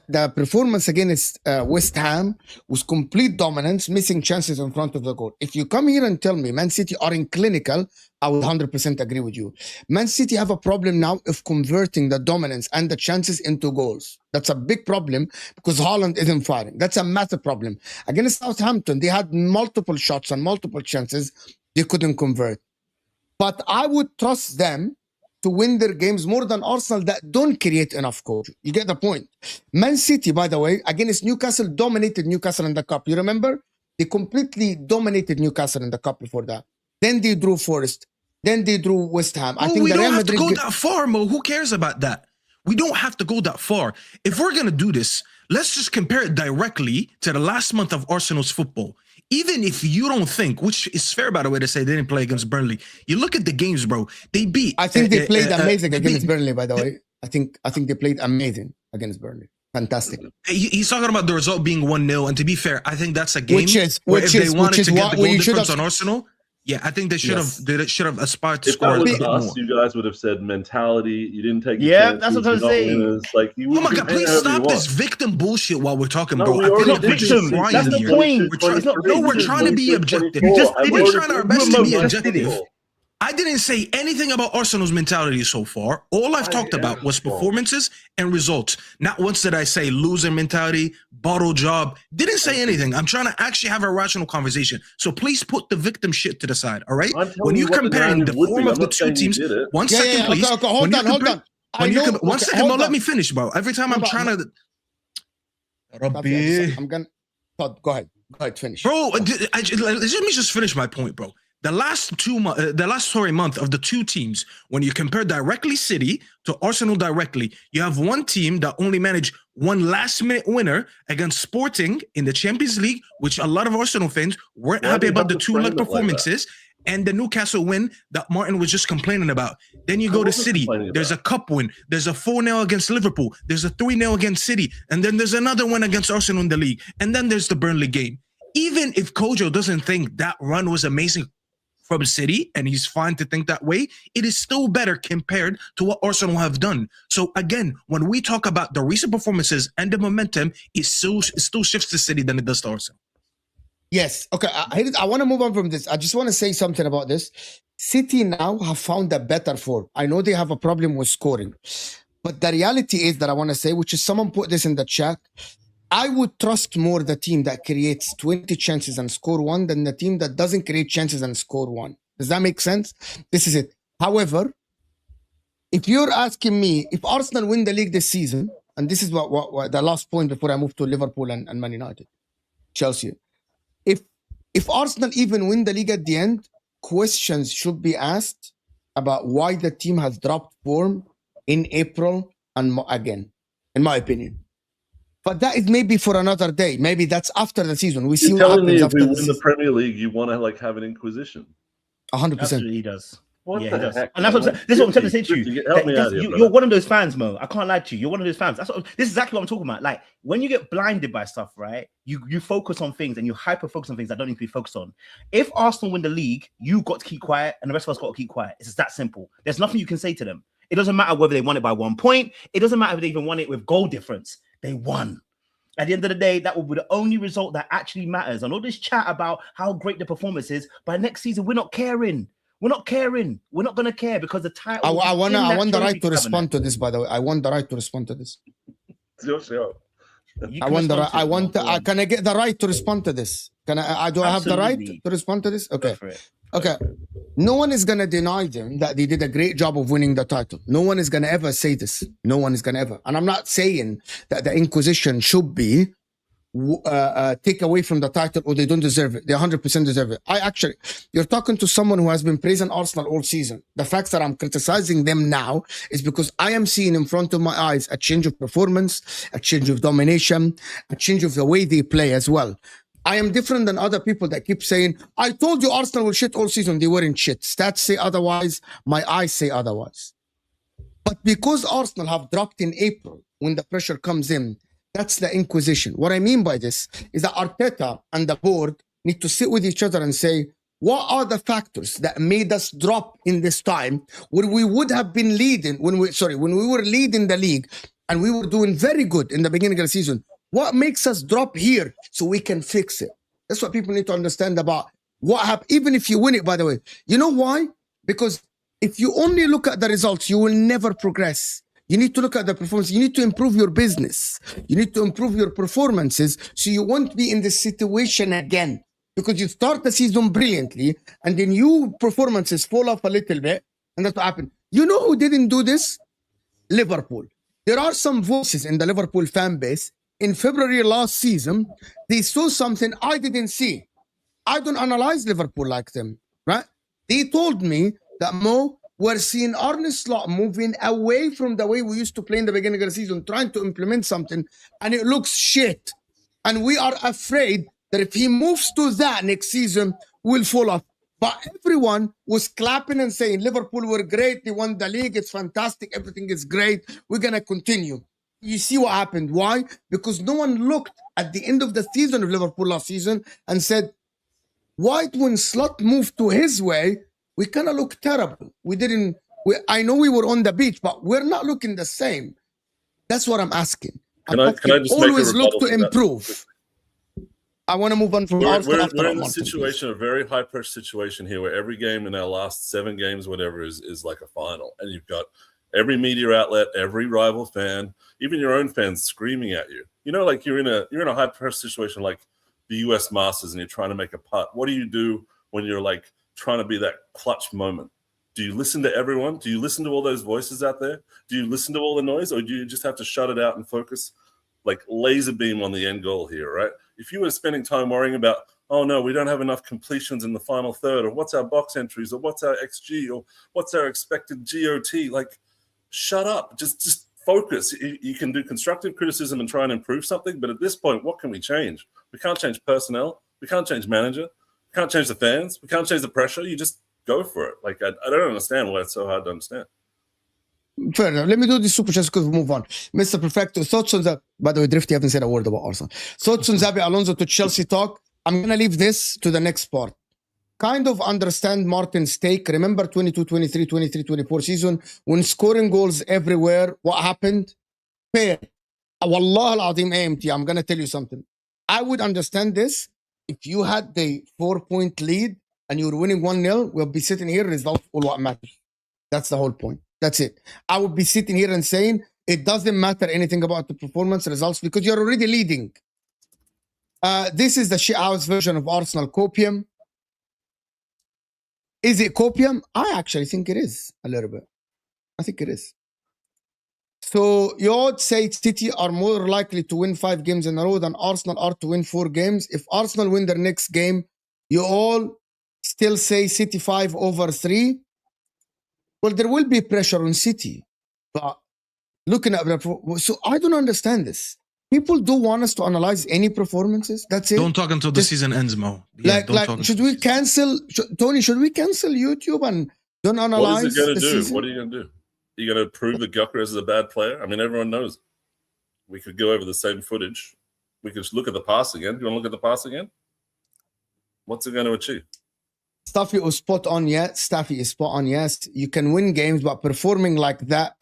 the performance against West Ham was complete dominance, missing chances in front of the goal. If you come here and tell me Man City are in clinical, I would 100% agree with you. Man City have a problem now of converting the dominance and the chances into goals. That's a big problem because Haaland isn't firing. That's a massive problem. Against Southampton, they had multiple shots and multiple chances. They couldn't convert. But I would trust them to win their games more than Arsenal that don't create enough, coach. You get the point. Man City, by the way, against Newcastle, dominated Newcastle in the cup. You remember? They completely dominated Newcastle in the cup before that. Then they drew Forest. Then they drew West Ham. I think we the don't Real have to Madrid go that far, Mo. Who cares about that? We don't have to go that far. If we're going to do this, let's just compare it directly to the last month of Arsenal's football. Even if you don't think, which is fair, by the way, to say they didn't play against Burnley. You look at the games, bro. They beat. I think they played amazing against Burnley, by the way. I think they played amazing against Burnley. Fantastic. He's talking about the result being 1-0. And to be fair, I think that's a game which is if they wanted to get the goal difference have... on Arsenal. Yeah, I think they should have aspired to if score a that little was bit us, more. you guys would have said mentality. You didn't take. That's what I'm saying. Like, oh my God, please stop this victim bullshit while we're talking, bro. We I feel like we're victim. just crying That's the here. point. We're trying to be objective. We're trying our best to be objective. I didn't say anything about Arsenal's mentality so far. All I've talked about was performances and results. Not once did I say loser mentality, bottle job. Didn't say anything. I'm trying to actually have a rational conversation. So please put the victim shit to the side, all right? When you're comparing the form of the 2 teams, one second, please. Okay, hold on. One second, let me finish, bro. Every time I'm trying to... I'm going to... Go ahead, finish. Bro, let me just finish my point, bro. The last month of the 2 teams, when you compare directly City to Arsenal directly, you have one team that only managed one last-minute winner against Sporting in the Champions League, which a lot of Arsenal fans weren't happy about the 2-leg performances, and the Newcastle win that Martin was just complaining about. Then you go to City. There's a cup win. There's a 4-0 against Liverpool. There's a 3-0 against City. And then there's another one against Arsenal in the league. And then there's the Burnley game. Even if Kojo doesn't think that run was amazing from City, and he's fine to think that way, it is still better compared to what Arsenal have done. So again, when we talk about the recent performances and the momentum, it still shifts to City than it does to Arsenal. Yes. Okay. I want to move on from this. I just want to say something about this. City now have found a better form. I know they have a problem with scoring, but the reality is that I want to say, which is someone put this in the chat, I would trust more the team that creates 20 chances and score 1 than the team that doesn't create chances and score 1. Does that make sense? This is it. However, if you're asking me, if Arsenal win the league this season, and this is what the last point before I move to Liverpool and Man United, Chelsea. If Arsenal even win the league at the end, questions should be asked about why the team has dropped form in April and again, in my opinion. But that is maybe for another day. Maybe that's after the season. We see what happens after the season. If we win the Premier League, you want to have an inquisition. 100%. Absolutely, he does. What yeah, the he does. heck? And that's what I'm saying. This is what I'm trying to say to you. Help me out here, you're one of those fans, Mo. I can't lie to you. You're one of those fans. This is exactly what I'm talking about. Like, when you get blinded by stuff, right? You focus on things and you hyper focus on things that don't need to be focused on. If Arsenal win the league, you got to keep quiet, and the rest of us got to keep quiet. It's just that simple. There's nothing you can say to them. It doesn't matter whether they won it by 1 point. It doesn't matter if they even won it with goal difference. They won. At the end of the day, that will be the only result that actually matters. And all this chat about how great the performance is, by next season, we're not caring. We're not caring. We're not going to care because the title... I want the right to respond to this, by the way. I want the right to respond to this. It's your show. Can I get the right to respond to this? Do I have the right to respond to this? Okay. Okay. No one is going to deny them that they did a great job of winning the title. No one is going to ever say this. No one is going to ever. And I'm not saying that the Inquisition should be take away from the title or they don't deserve it. They 100% deserve it. You're talking to someone who has been praising Arsenal all season. The fact that I'm criticizing them now is because I am seeing in front of my eyes a change of performance, a change of domination, a change of the way they play as well. I am different than other people that keep saying, I told you Arsenal will shit all season. They weren't shit. Stats say otherwise. My eyes say otherwise. But because Arsenal have dropped in April, when the pressure comes in, that's the Inquisition. What I mean by this is that Arteta and the board need to sit with each other and say, what are the factors that made us drop in this time when we would have been leading, when we were leading the league and we were doing very good in the beginning of the season? What makes us drop here so we can fix it? That's what people need to understand about what happened. Even if you win it, by the way. You know why? Because if you only look at the results, you will never progress. You need to look at the performance. You need to improve your business. You need to improve your performances so you won't be in this situation again. Because you start the season brilliantly and then your performances fall off a little bit. And that's what happened. You know who didn't do this? Liverpool. There are some voices in the Liverpool fan base. In February last season, they saw something I didn't see. I don't analyze Liverpool like them, right? They told me that, Mo, we're seeing Arne Slot moving away from the way we used to play in the beginning of the season, trying to implement something, and it looks shit. And we are afraid that if he moves to that next season, we'll fall off. But everyone was clapping and saying, Liverpool were great. They won the league. It's fantastic. Everything is great. We're going to continue. You see what happened. Why? Because no one looked at the end of the season of Liverpool last season and said, why when Slot moved to his way, we kind of look terrible. I know we were on the beach, but we're not looking the same. That's what I'm asking. Can I just always make a look to improve. I want to move on from Arsenal. We're in a situation, a very high-pressure situation here where every game in our last 7 games, whatever, is like a final. And you've got every media outlet, every rival fan, even your own fans screaming at you. You know, like you're in a high-pressure situation like the U.S. Masters and you're trying to make a putt. What do you do when you're like trying to be that clutch moment? Do you listen to everyone? Do you listen to all those voices out there? Do you listen to all the noise, or do you just have to shut it out and focus like laser beam on the end goal here, right? If you were spending time worrying about, oh no, we don't have enough completions in the final third, or what's our box entries, or what's our XG, or what's our expected GOT, like shut up, just focus. You can do constructive criticism and try and improve something, but at this point, what can we change? We can't change personnel. We can't change manager. We can't change the fans. We can't change the pressure. You just go for it. Like, I don't understand why it's so hard to understand. Fair enough. Let me do this super chat because we move on. Mr. Perfecto, thoughts on that? By the way, Drifty haven't said a word about Arsenal. Thoughts on Xabi Alonso to Chelsea talk? I'm going to leave this to the next part. Kind of understand Martin's take. Remember 22-23, 23-24 season when scoring goals everywhere, what happened? Fair. Wallah al-Azim AMT, I'm going to tell you something. I would understand this if you had the 4-point lead and you were winning 1-0, we'll be sitting here, results all what matters. That's the whole point. That's it. I would be sitting here and saying it doesn't matter anything about the performance results because you're already leading. This is the shithouse version of Arsenal copium. Is it copium? I actually think it is a little bit. I think it is. So you would say City are more likely to win 5 games in a row than Arsenal are to win 4 games. If Arsenal win their next game, you all still say City 5 over 3. Well, there will be pressure on City. But looking at so I don't understand this. People do want us to analyze any performances. That's it. Don't talk until the season ends, Mo. Yeah, should we cancel, Tony? Should we cancel YouTube and don't analyze? What is it going to do? Season? What are you going to do? Are you going to prove that Gyökeres is a bad player? I mean, everyone knows. We could go over the same footage. We could just look at the pass again. Do you want to look at the pass again? What's it going to achieve? Staffy was spot on, yes. Staffy is spot on, yes. You can win games, but performing like that,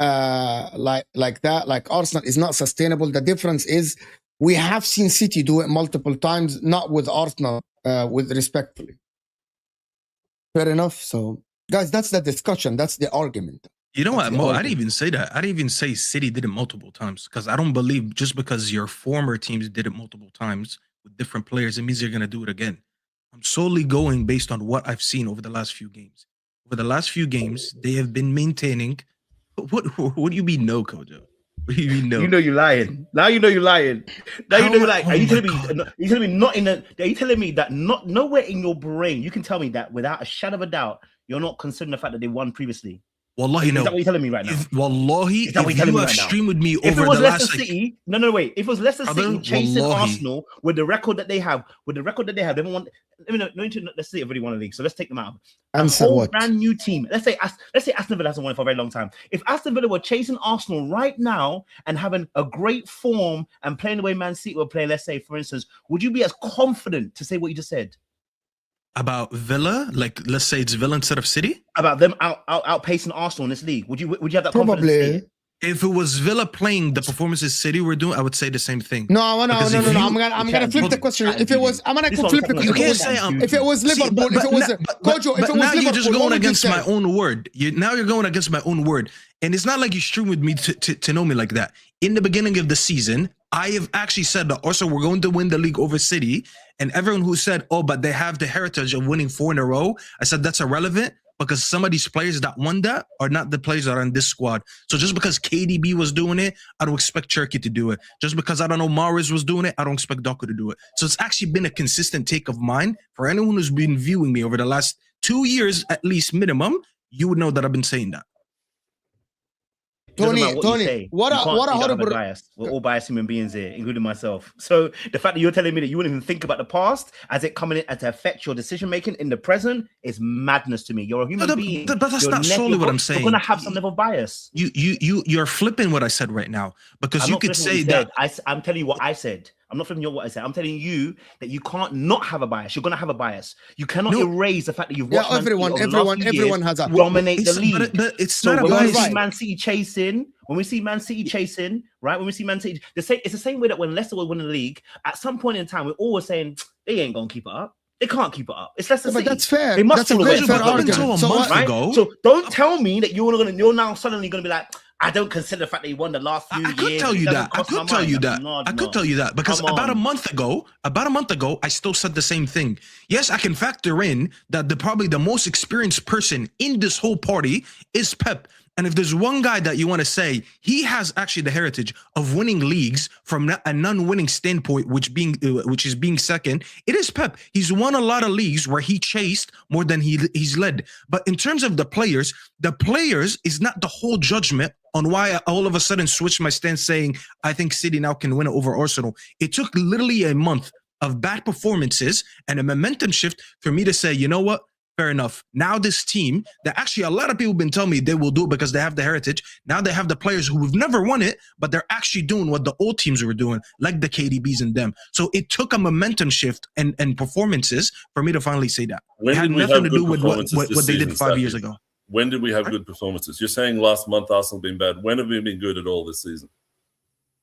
like Arsenal is not sustainable. The difference is we have seen City do it multiple times, not with Arsenal, with respectfully. Fair enough. So, guys, that's the discussion. That's the argument. You know what, Mo? I didn't even say that. I didn't even say City did it multiple times because I don't believe just because your former teams did it multiple times with different players, it means you're going to do it again. I'm solely going based on what I've seen over the last few games. Over the last few games, they have been maintaining. What do you mean no, Kojo? What do you mean no? You know you're lying. Now you know you're lying. Now you know you're lying. Oh Are you my telling me? God. Are you telling me not in a? Are you telling me that not nowhere in your brain you can tell me that without a shadow of a doubt you're not considering the fact that they won previously? Wallahi, Is no. that what you're telling me right now? Wallahi, Is that what if you're telling you me have right now? streamed with me If over it was the Leicester last, like, City, no, wait. If it was Leicester Brother, City chasing wallahi. Arsenal with the record that they have, they haven't won. Let's say everybody won a league, so let's take them out. A Answer whole what? brand new team. Let's say Aston Villa hasn't won it for a very long time. If Aston Villa were chasing Arsenal right now and having a great form and playing the way Man City were playing, let's say, for instance, would you be as confident to say what you just said about Villa, like let's say it's Villa instead of City? about them outpacing Arsenal in this league? Would you have that confidence? To say Probably. it? If it was Villa playing the performances City were doing, I would say the same thing. No. Because if you- I'm gonna flip the question. If it was, I'm gonna This one flip the was You question. can't say If it was Liverpool, if it was Kojo, if it was now you're just Liverpool, what going would you against say? my own word. Now you're going against my own word, and it's not like you stream with me to know me like that. In the beginning of the season, I have actually said that also we're going to win the league over City, and everyone who said, "Oh, but they have the heritage of winning 4 in a row," I said that's irrelevant. Because some of these players that won that are not the players that are in this squad. So just because KDB was doing it, I don't expect Cherky to do it. Just because I don't know Mahrez was doing it, I don't expect Doku to do it. So it's actually been a consistent take of mine. For anyone who's been viewing me over the last 2 years, at least minimum, you would know that I've been saying that. Doesn't matter Tony, you say. what You a can't- you don't have a horrible. bias. We're all biased human beings here, including myself. So the fact that you're telling me that you wouldn't even think about the past as it coming in to affect your decision making in the present is madness to me. You're a human being. But that's You're not solely what I'm saying. You're gonna have some level of bias. You're flipping what I said right now because I'm you not could flipping what say you that. said. I'm telling you what I said. I'm not flipping you what I said. I'm telling you that you can't not have a bias. You're gonna have a bias. You cannot No. erase the fact that you've Yeah, watched Man City everyone over the last few everyone years has a. dominate the It's- league. but it's So not a when we bias. see Man City chasing, right? When we see Man City, it's the same way that when Leicester will win the league, at some point in time, we're always saying they ain't gonna keep it up. They can't keep it up. It's Leicester But City. that's fair. They must That's a fall very away. fair But up until argument. a So month what? Right? ago, So don't tell me that you're now suddenly gonna be like, I don't consider the fact that he won the last few I years. could tell It you doesn't that. I cross my could tell mind. you that. No, I could no. tell you that because Come about a on. month ago, I still said the same thing. Yes, I can factor in that probably the most experienced person in this whole party is Pep. And if there's one guy that you want to say he has actually the heritage of winning leagues from a non-winning standpoint, which is being second, it is Pep. He's won a lot of leagues where he chased more than he's led. But in terms of the players is not the whole judgment on why I all of a sudden switched my stance saying I think City now can win it over Arsenal. It took literally a month of bad performances and a momentum shift for me to say, you know what? Fair enough. Now this team that actually a lot of people have been telling me they will do it because they have the heritage. Now they have the players who have never won it, but they're actually doing what the old teams were doing, like the KDBs and them. So it took a momentum shift and performances for me to finally say that. When It had did we nothing have to good do with performances what this they did season, 5 years Safi? ago. When did we have good performances? You're saying last month Arsenal been bad. When have we been good at all this season?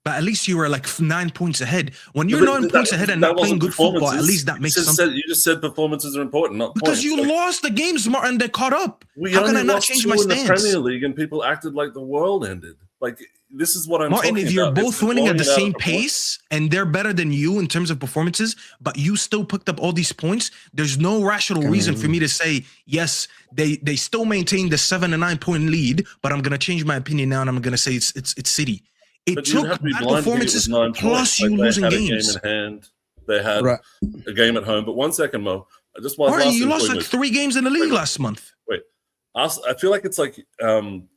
But at least you were like 9 points ahead. When you're But 9 points ahead and not playing good football, at least that makes something. You just said performances are important, not Because points. you Like, lost the games, Martin. They caught up. we How can only I not lost change 2 my in the stance? Premier League, and people acted like the world ended. Like this is what I'm Martin, talking if you're about. It's both winning at the blowing it out same of proportion. pace and they're better than you in terms of performances, but you still picked up all these points, there's no rational reason for me to say, yes, they still maintain the 7 and 9 point lead, but I'm going to change my opinion now and I'm going to say it's City. It But you'd took have to be bad blind to think it performances was 9 plus points. you Like, losing they had games. a game in hand. They had Right. a game at home. But 1 second, Mo. I just want to Martin, you lost like 3 games in the league last month. Wait. I feel like it's like you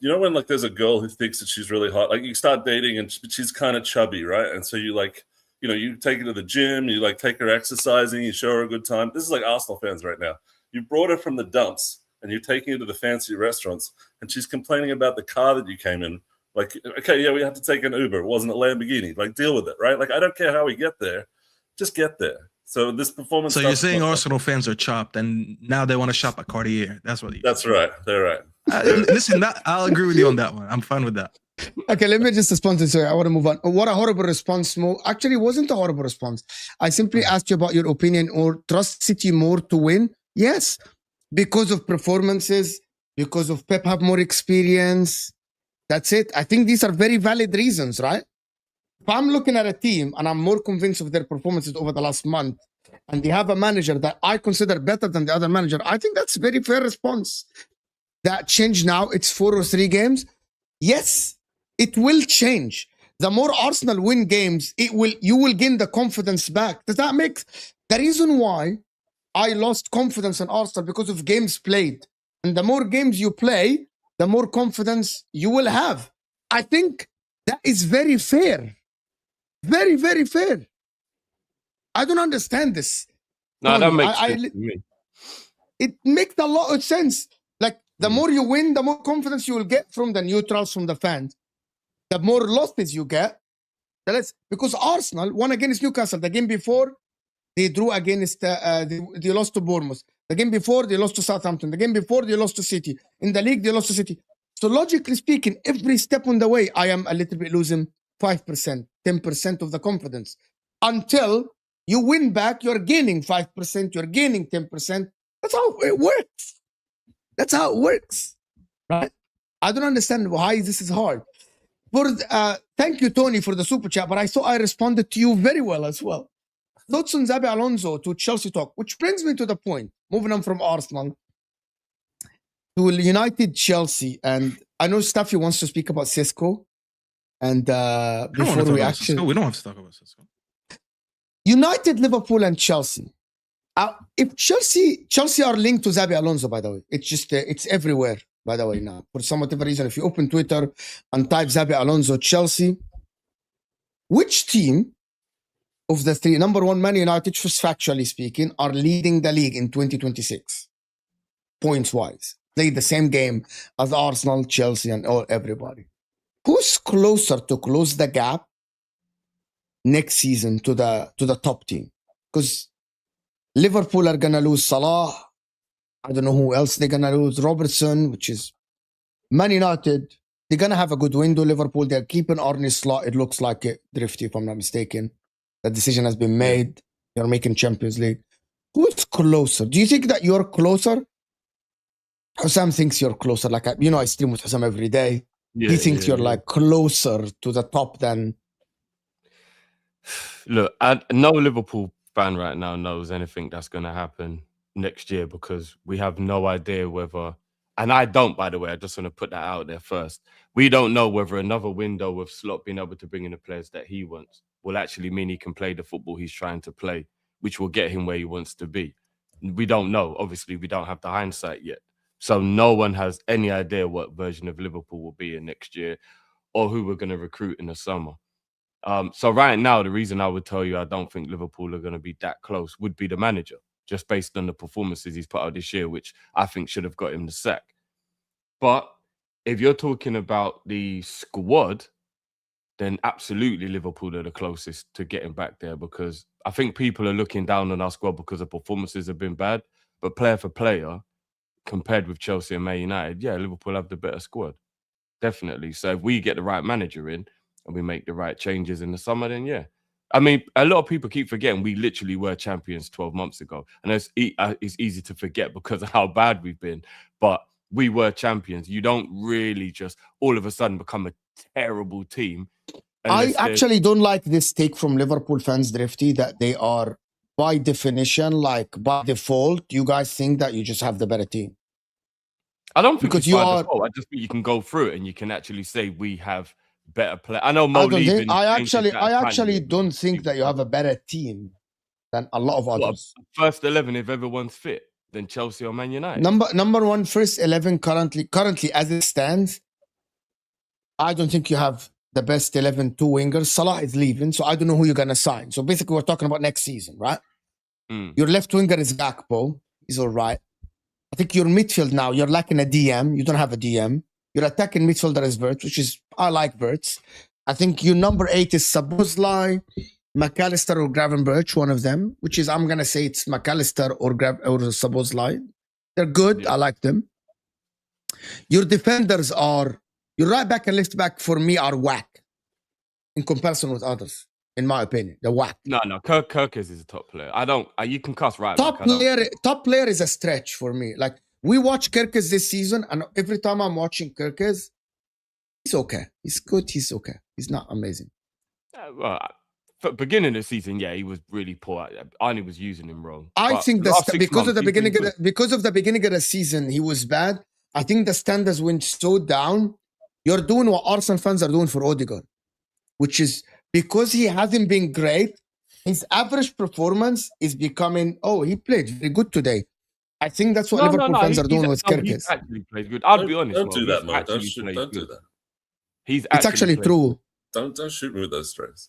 know when like there's a girl who thinks that she's really hot. Like you start dating and she's kind of chubby, right? And so you like, you know, you take her to the gym, you like take her exercising, you show her a good time. This is like Arsenal fans right now. You brought her from the dumps and you're taking her to the fancy restaurants, and she's complaining about the car that you came in. Like, okay, yeah, we had to take an Uber. It wasn't a Lamborghini. Like, deal with it, right? Like, I don't care how we get there. Just get there. So this performance. So you're saying Arsenal fans are chopped and now they want to shop at Cartier. That's what you That's right. They're right. listen, I'll agree with you on that one. I'm fine with that. Okay, let me just respond to I want to move on. What a horrible response, Mo. Actually, it wasn't a horrible response. I simply asked you about your opinion or trust City more to win. Yes, because of performances, because of Pep have more experience. That's it. I think these are very valid reasons, right? If I'm looking at a team and I'm more convinced of their performances over the last month and they have a manager that I consider better than the other manager, I think that's a very fair response. That change now, it's 4 or 3 games. Yes, it will change. The more Arsenal win games, you will gain the confidence back. Does that make the reason why I lost confidence in Arsenal because of games played? And the more games you play, the more confidence you will have. I think that is very fair. Very, very fair. I don't understand this. No, that Tony, makes sense to me. It makes a lot of sense. Like, the more you win, the more confidence you will get from the neutrals, from the fans. The more losses you get, the less. Because Arsenal won against Newcastle. The game before, they drew against, they lost to Bournemouth. The game before, they lost to Southampton. The game before, they lost to City. In the league, they lost to City. So logically speaking, every step on the way, I am a little bit losing 5%, 10% of the confidence. Until you win back, you're gaining 5%, you're gaining 10%. That's how it works. That's how it works, right? I don't understand why this is hard. Thank you, Tony, for the super chat, but I responded to you very well as well. Thoughts on Xabi Alonso to Chelsea talk, which brings me to the point, moving on from Arsenal to United Chelsea. And I know Staffy wants to speak about Cisco. And before we actually... We don't have to talk about Cisco. United, Liverpool, and Chelsea. If Chelsea are linked to Xabi Alonso, by the way, it's just it's everywhere. By the way, now for some whatever reason, if you open Twitter and type Xabi Alonso Chelsea, which team of the 3, number 1, Man United, just factually speaking, are leading the league in 2026 points wise? Play the same game as Arsenal, Chelsea, and everybody. Who's closer to close the gap next season to the top team? Because Liverpool are gonna lose Salah. I don't know who else they're gonna lose. Robertson, which is Man United. They're gonna have a good window. Liverpool, they're keeping Arne Slot. It looks like it, Drifty, if I'm not mistaken. The decision has been made. They're making Champions League. Who's closer? Do you think that you're closer? Hussam thinks you're closer. Like, I stream with Hussam every day. He thinks you're like closer to the top than. Look, no Liverpool fan right now knows anything that's going to happen next year because we have no idea whether, and I don't, by the way, I just want to put that out there first. We don't know whether another window with Slot being able to bring in the players that he wants will actually mean he can play the football he's trying to play, which will get him where he wants to be. We don't know. Obviously, we don't have the hindsight yet. So no one has any idea what version of Liverpool will be in next year or who we're going to recruit in the summer. So right now, the reason I would tell you I don't think Liverpool are going to be that close would be the manager, just based on the performances he's put out this year, which I think should have got him the sack. But if you're talking about the squad, then absolutely Liverpool are the closest to getting back there because I think people are looking down on our squad because the performances have been bad. But player for player, compared with Chelsea and Man United, yeah, Liverpool have the better squad. Definitely. So if we get the right manager in and we make the right changes in the summer, then yeah. I mean, a lot of people keep forgetting we literally were champions 12 months ago. And it's easy to forget because of how bad we've been. But we were champions. You don't really just all of a sudden become a terrible team. I actually don't like this take from Liverpool fans, Drifty, that they are, by definition, like by default, you guys think that you just have the better team. I don't think because it's by default. I just think you can go through it and you can actually say we have better play. I know Mo leaving. I actually don't think that you have a better team than a lot of others. First 11 if everyone's fit than Chelsea or Man United. Number 1, first 11 currently as it stands. I don't think you have the best 11 2 wingers. Salah is leaving, so I don't know who you're gonna sign. So basically, we're talking about next season, right? Your left winger is Gakpo. He's all right. I think your midfield now, you're lacking a DM. You don't have a DM. Your attacking midfielder is Wirtz, which is, I like Wirtz. I think your number 8 is Szoboszlai, McAllister or Gravenberch, one of them, which is, I'm going to say it's McAllister or Szoboszlai. They're good. Yeah. I like them. Your defenders are, your right back and left back for me are whack in comparison with others, in my opinion. They're whack. No, Gyökeres is a top player. You can cuss right top back. Top player is a stretch for me. Like, we watch Gyökeres this season, and every time I'm watching Gyökeres, he's okay. He's good. He's okay. He's not amazing. Well, beginning of the season, yeah, he was really poor. Arne was using him wrong. I But think the last 6 because of months, the he's been beginning good. because of the beginning of the season, he was bad. I think the standards went so down. You're doing what Arsenal fans are doing for Odegaard, which is because he hasn't been great. His average performance is becoming. Oh, he played very good today. I think that's what Liverpool fans are doing with He's Gyökeres. actually played good. I'll be honest. Don't do that, He's Mo. actually Don't played do good. that. He's It's actually played true. good. Don't shoot me with those strings.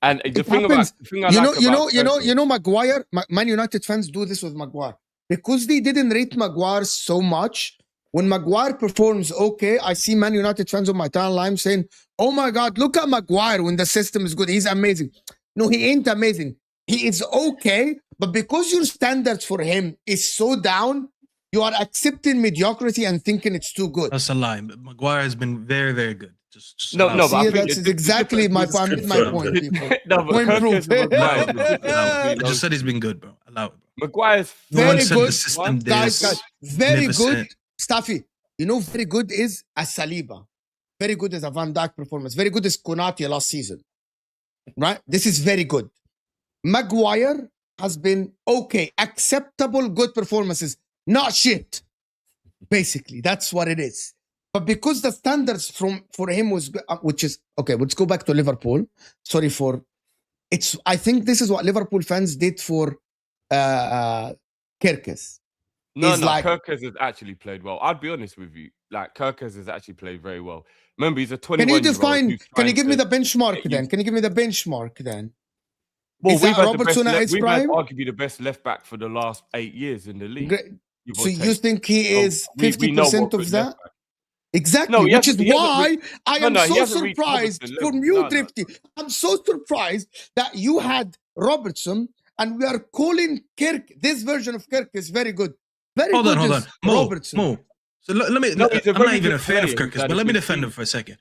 And the It thing happens. about the thing I like about Gyökeres- Maguire. Man United fans do this with Maguire because they didn't rate Maguire so much. When Maguire performs okay, I see Man United fans on my timeline saying, "Oh my God, look at Maguire when the system is good. He's amazing." No, he ain't amazing. He is okay, but because your standards for him is so down, you are accepting mediocrity and thinking it's too good. That's a lie. Maguire has been very, very good. Just No, allow no, it. but I See, think that's the exactly my difference is point, confirmed. people. no, but Point Gyökeres proof. and Maguire, I just said he's been good, bro. Allow it, bro. Maguire's No one Very said good. the system Guys, this. very Never good. said. Staffy, you know, very good is a Saliba. Very good is a Van Dijk performance. Very good is Konate last season. Right? This is very good. Maguire has been okay, acceptable, good performances. Not shit. Basically, that's what it is. But because the standards for him was, which is, okay, let's go back to Liverpool. Sorry for, I think this is what Liverpool fans did for Gyökeres. No, He's like- Gyökeres has actually played well. I'll be honest with you. Like, Gyökeres has actually played very well. Remember, he's a 21 Can you define, can you give me the benchmark get then? used- Can you give me the benchmark then? Well, is we've that had the best Robertson at his we've had prime? arguably the best left back for the last 8 years in the league. Great. give or So you take. think he So is we know 50% what of good that? left back. Exactly, No, he which is hasn't- he hasn't why I am he so hasn't reached surprised Robertson from level. you, No, no. Drifty. I'm so surprised that you had Robertson and we are calling Kirk, this version of Kirk is very good. Very Hold good on. is Mo. Robertson. So let me. No, he's a I'm not very even good a fan of player. Gyökeres, He's had but a let me good defend team. him for a second.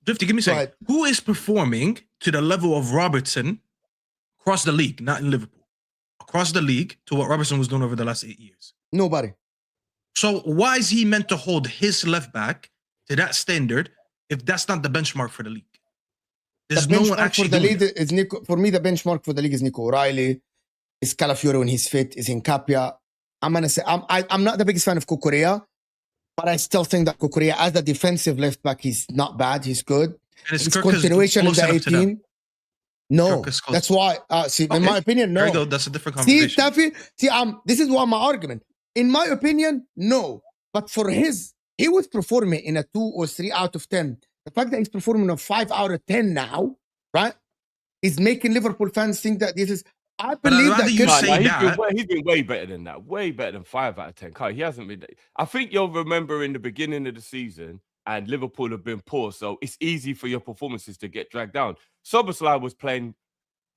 Drifty, give me a Go second. ahead. Who is performing to the level of Robertson across the league, not in Liverpool, across the league to what Robertson was doing over the last 8 years? Nobody. So why is he meant to hold his left back to that standard if that's not the benchmark for the league? There's The no one benchmark for actually the doing league it. is Nico. For me, the benchmark for the league is Nico O'Reilly, is Calafiore when he's fit, is Nkapia. I'm gonna say I'm not the biggest fan of Cucurella, but I still think that Cucurella as a defensive left back, he's not bad. He's good. And is It's Gyökeres continuation in close the enough to that? 18. No, Gyökeres close. that's why. See, in Okay. my opinion, There you no. go. That's a different See, conversation. Taffy. See, this is what my argument. In my opinion, no. But for he was performing in a 2 or 3 out of 10. The fact that he's performing a 5 out of 10 now, right, is making Liverpool fans think that this is. I But I'd believe rather that. you Kirk- say that. He's been way better than that. Way better than 5 out of 10. Kai, he hasn't been. I think you'll remember in the beginning of the season, and Liverpool have been poor, so it's easy for your performances to get dragged down. Szoboszlai was playing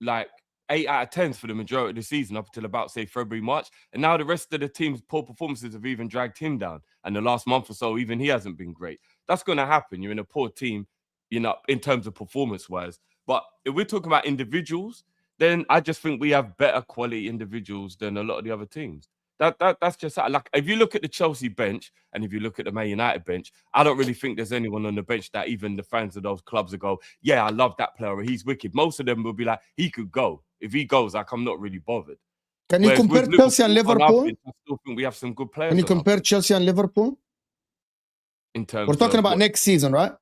like 8 out of 10s for the majority of the season up until about, say, February, March. And now the rest of the team's poor performances have even dragged him down. And the last month or so, even he hasn't been great. That's going to happen. You're in a poor team, you know, in terms of performance-wise. But if we're talking about individuals, then I just think we have better quality individuals than a lot of the other teams. That's just like, if you look at the Chelsea bench and if you look at the Man United bench, I don't really think there's anyone on the bench that even the fans of those clubs will go, yeah, I love that player, or he's wicked. Most of them will be like, he could go. If he goes, like, I'm not really bothered. Can you Whereas compare with Chelsea and on our Liverpool? bench, I still think we have some good players. Can you on our compare bench Chelsea and Liverpool? in terms We're talking of about what- next season, right?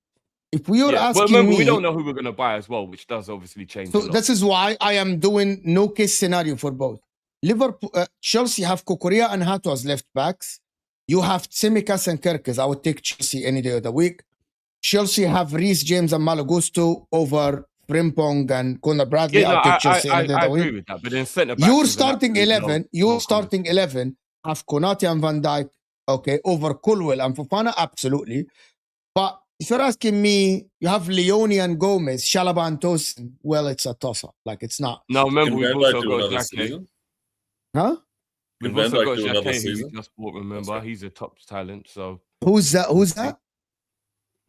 If we were Yeah. asking Well, remember, me, we don't know who we're going to buy as well, which does obviously change a so lot. this is why I am doing no case scenario for both. Liverpool, Chelsea have Cucurella and Hato as left backs. You have Tsimikas and Gyökeres. I would take Chelsea any day of the week. Chelsea have Reece James and Malo Gusto over Frimpong and Conor Bradley. Yeah, no, I'll take Chelsea I any day of the agree week. with that. But then centre back, Your starting 11, conversation. have Konate and Van Dijk, okay, over Colwell and Fofana, absolutely. But if you're asking me, you have Leone and Gomez, Chalobah and Tosin, well, it's a toss-up. Like, it's not. No, remember, Can we've Van Dijk also do got another Xhaka. season? Huh? We've Can Van also Dijk got do another Xhaka, who season? we just bought, remember. He's a top talent, so... Who's that? Who's that?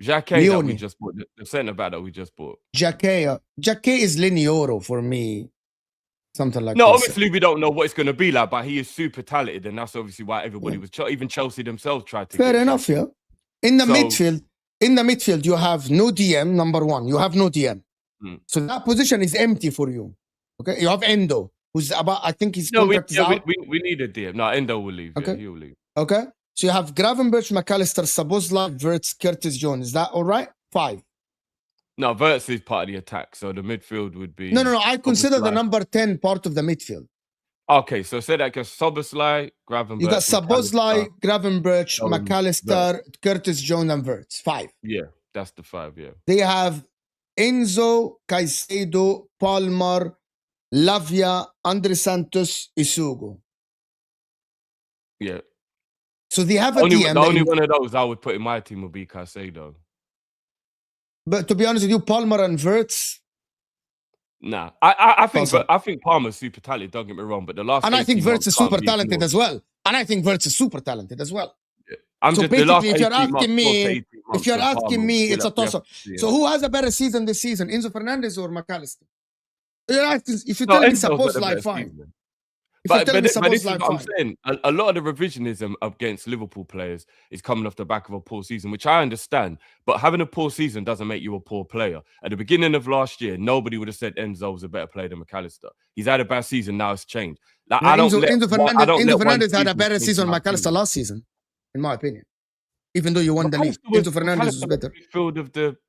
Xhaka that Leone. we just bought, the centre-back that we just bought. Gyökeres. Gyökeres is Linioro for me. Something like No, this. obviously we don't know what it's going to be like, but he is super talented, and that's obviously why everybody was... Even Chelsea themselves tried to... Fair get enough, Xhaka. yeah. In the So- midfield, you have no DM, number one. You have no DM. So that position is empty for you. Okay, you have Endo, who's about, I think his contract is out. We need a DM. No, Endo will leave. Okay. Yeah, he will leave. Okay, so you have Gravenberch, McAllister, Szoboszlai, Wirtz, Curtis Jones. Is that all right? 5. No, Wirtz is part of the attack, so the midfield would be. No. I consider the Szoboszlai. number 10 part of the midfield. Okay, so say that because Szoboszlai, Gravenberch. You got Szoboszlai, McAllister. Gravenberch, McAllister, Curtis Jones, and Wirtz. 5. Yeah, that's the 5. Yeah. They have Enzo, Caicedo, Palmer, Lavia, Andre Santos, Isugo. Yeah. So they have a The DM. only one of those I would put in my team would be Caicedo. But to be honest with you, Palmer and Wirtz. Nah, I think Awesome. I think Palmer's super talented. Don't get me wrong, but the last And I think 18 Wirtz months is can't super be talented ignored. as well. And I think Wirtz is super talented as well. Yeah. I'm So just the last basically, if you're 18 months, asking me, 12 to 18 months if you're for asking Palmer, me, we it's a have to toss-up. see So it. who has a better season this season, Enzo Fernandez or McAllister? You're asking, if you No, tell me Enzo's got the Szoboszlai, better fine. season. If you But tell me this is Szoboszlai, what I'm fine. saying. A lot of the revisionism against Liverpool players is coming off the back of a poor season, which I understand. But having a poor season doesn't make you a poor player. At the beginning of last year, nobody would have said Enzo was a better player than McAllister. He's had a bad season. Now it's changed. Like, Now, Enzo Enzo Fernandez had a better season than McAllister last season, in my opinion. Even though you won the league, Enzo Fernandez was better.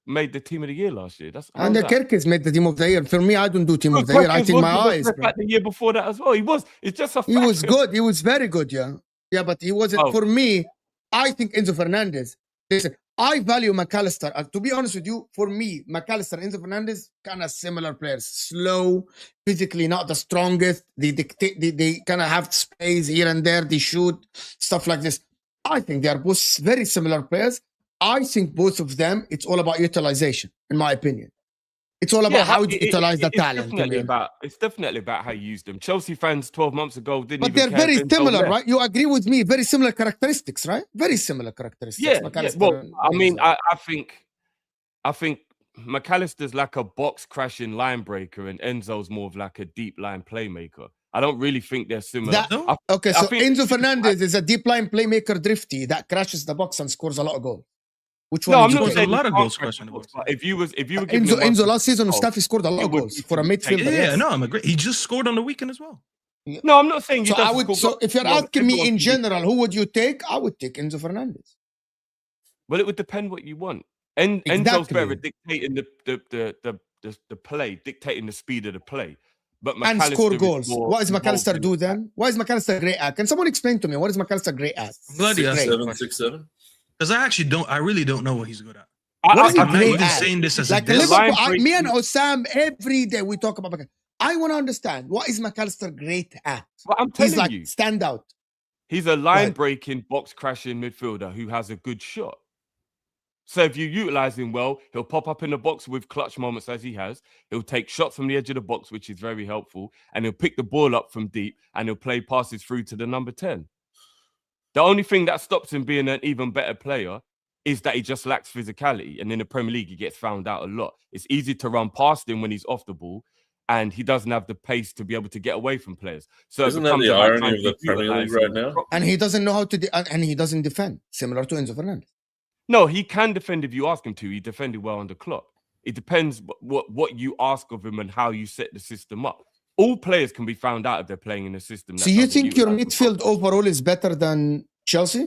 Made the team of the year last year. And the Gyökeres made the team of the year. For me, I don't do team of the year. I think my eyes. Bro. The year before that as well, he was. It's just a fact. He was good. He was very good. Yeah, but he wasn't. For me, I think Enzo Fernandez. Listen, I value McAllister. To be honest with you, for me, McAllister and Enzo Fernandez kind of similar players. Slow, physically not the strongest. They dictate. They kind of have space here and there. They shoot stuff like this. I think they are both very similar players. I think both of them, it's all about utilization, in my opinion. It's all about how you utilize the talent. It's definitely about how you use them. Chelsea fans 12 months ago didn't But even they're very care similar, right? You agree with me? Very similar characteristics, right? Very similar characteristics. Yeah. Well, I mean, Enzo. I think McAllister's like a box crashing line breaker, and Enzo's more of like a deep line playmaker. I don't really think they're similar. Okay, so Enzo Fernandez is a deep line playmaker drifty that crashes the box and scores a lot of goals. Which one? No, I'm not saying a lot of goals crashing the box. If you were Enzo last season with Staff, he scored a lot of goals for a midfielder. Yeah, no, I'm agree. He just scored on the weekend as well. No, I'm not saying. So if you're asking me in general, who would you take? I would take Enzo Fernandez. Well, it would depend what you want. Enzo's better at dictating the play, dictating the speed of the play. But and score goals. What does McAllister do then? Why is McAllister great at? Can someone explain to me what is McAllister great at? I'm glad you asked 6'7", 6'7". Because I really don't know what he's good at. I'm not even saying this as like a Liverpool, me and Osam, every day we talk about McAllister. I want to understand, what is McAllister great at? Well, I'm telling you. Stand out. He's a line-breaking, box-crashing midfielder who has a good shot. So if you utilize him well, he'll pop up in the box with clutch moments as he has. He'll take shots from the edge of the box, which is very helpful. And he'll pick the ball up from deep and he'll play passes through to the number 10. The only thing that stops him being an even better player is that he just lacks physicality. And in the Premier League, he gets found out a lot. It's easy to run past him when he's off the ball. And he doesn't have the pace to be able to get away from players. So isn't that the irony of the Premier League right now? And he doesn't know how to, and he doesn't defend, similar to Enzo Fernandez. No, he can defend if you ask him to. He defended well on the clock. It depends what you ask of him and how you set the system up. All players can be found out if they're playing in a system. So you think your midfield overall is better than Chelsea?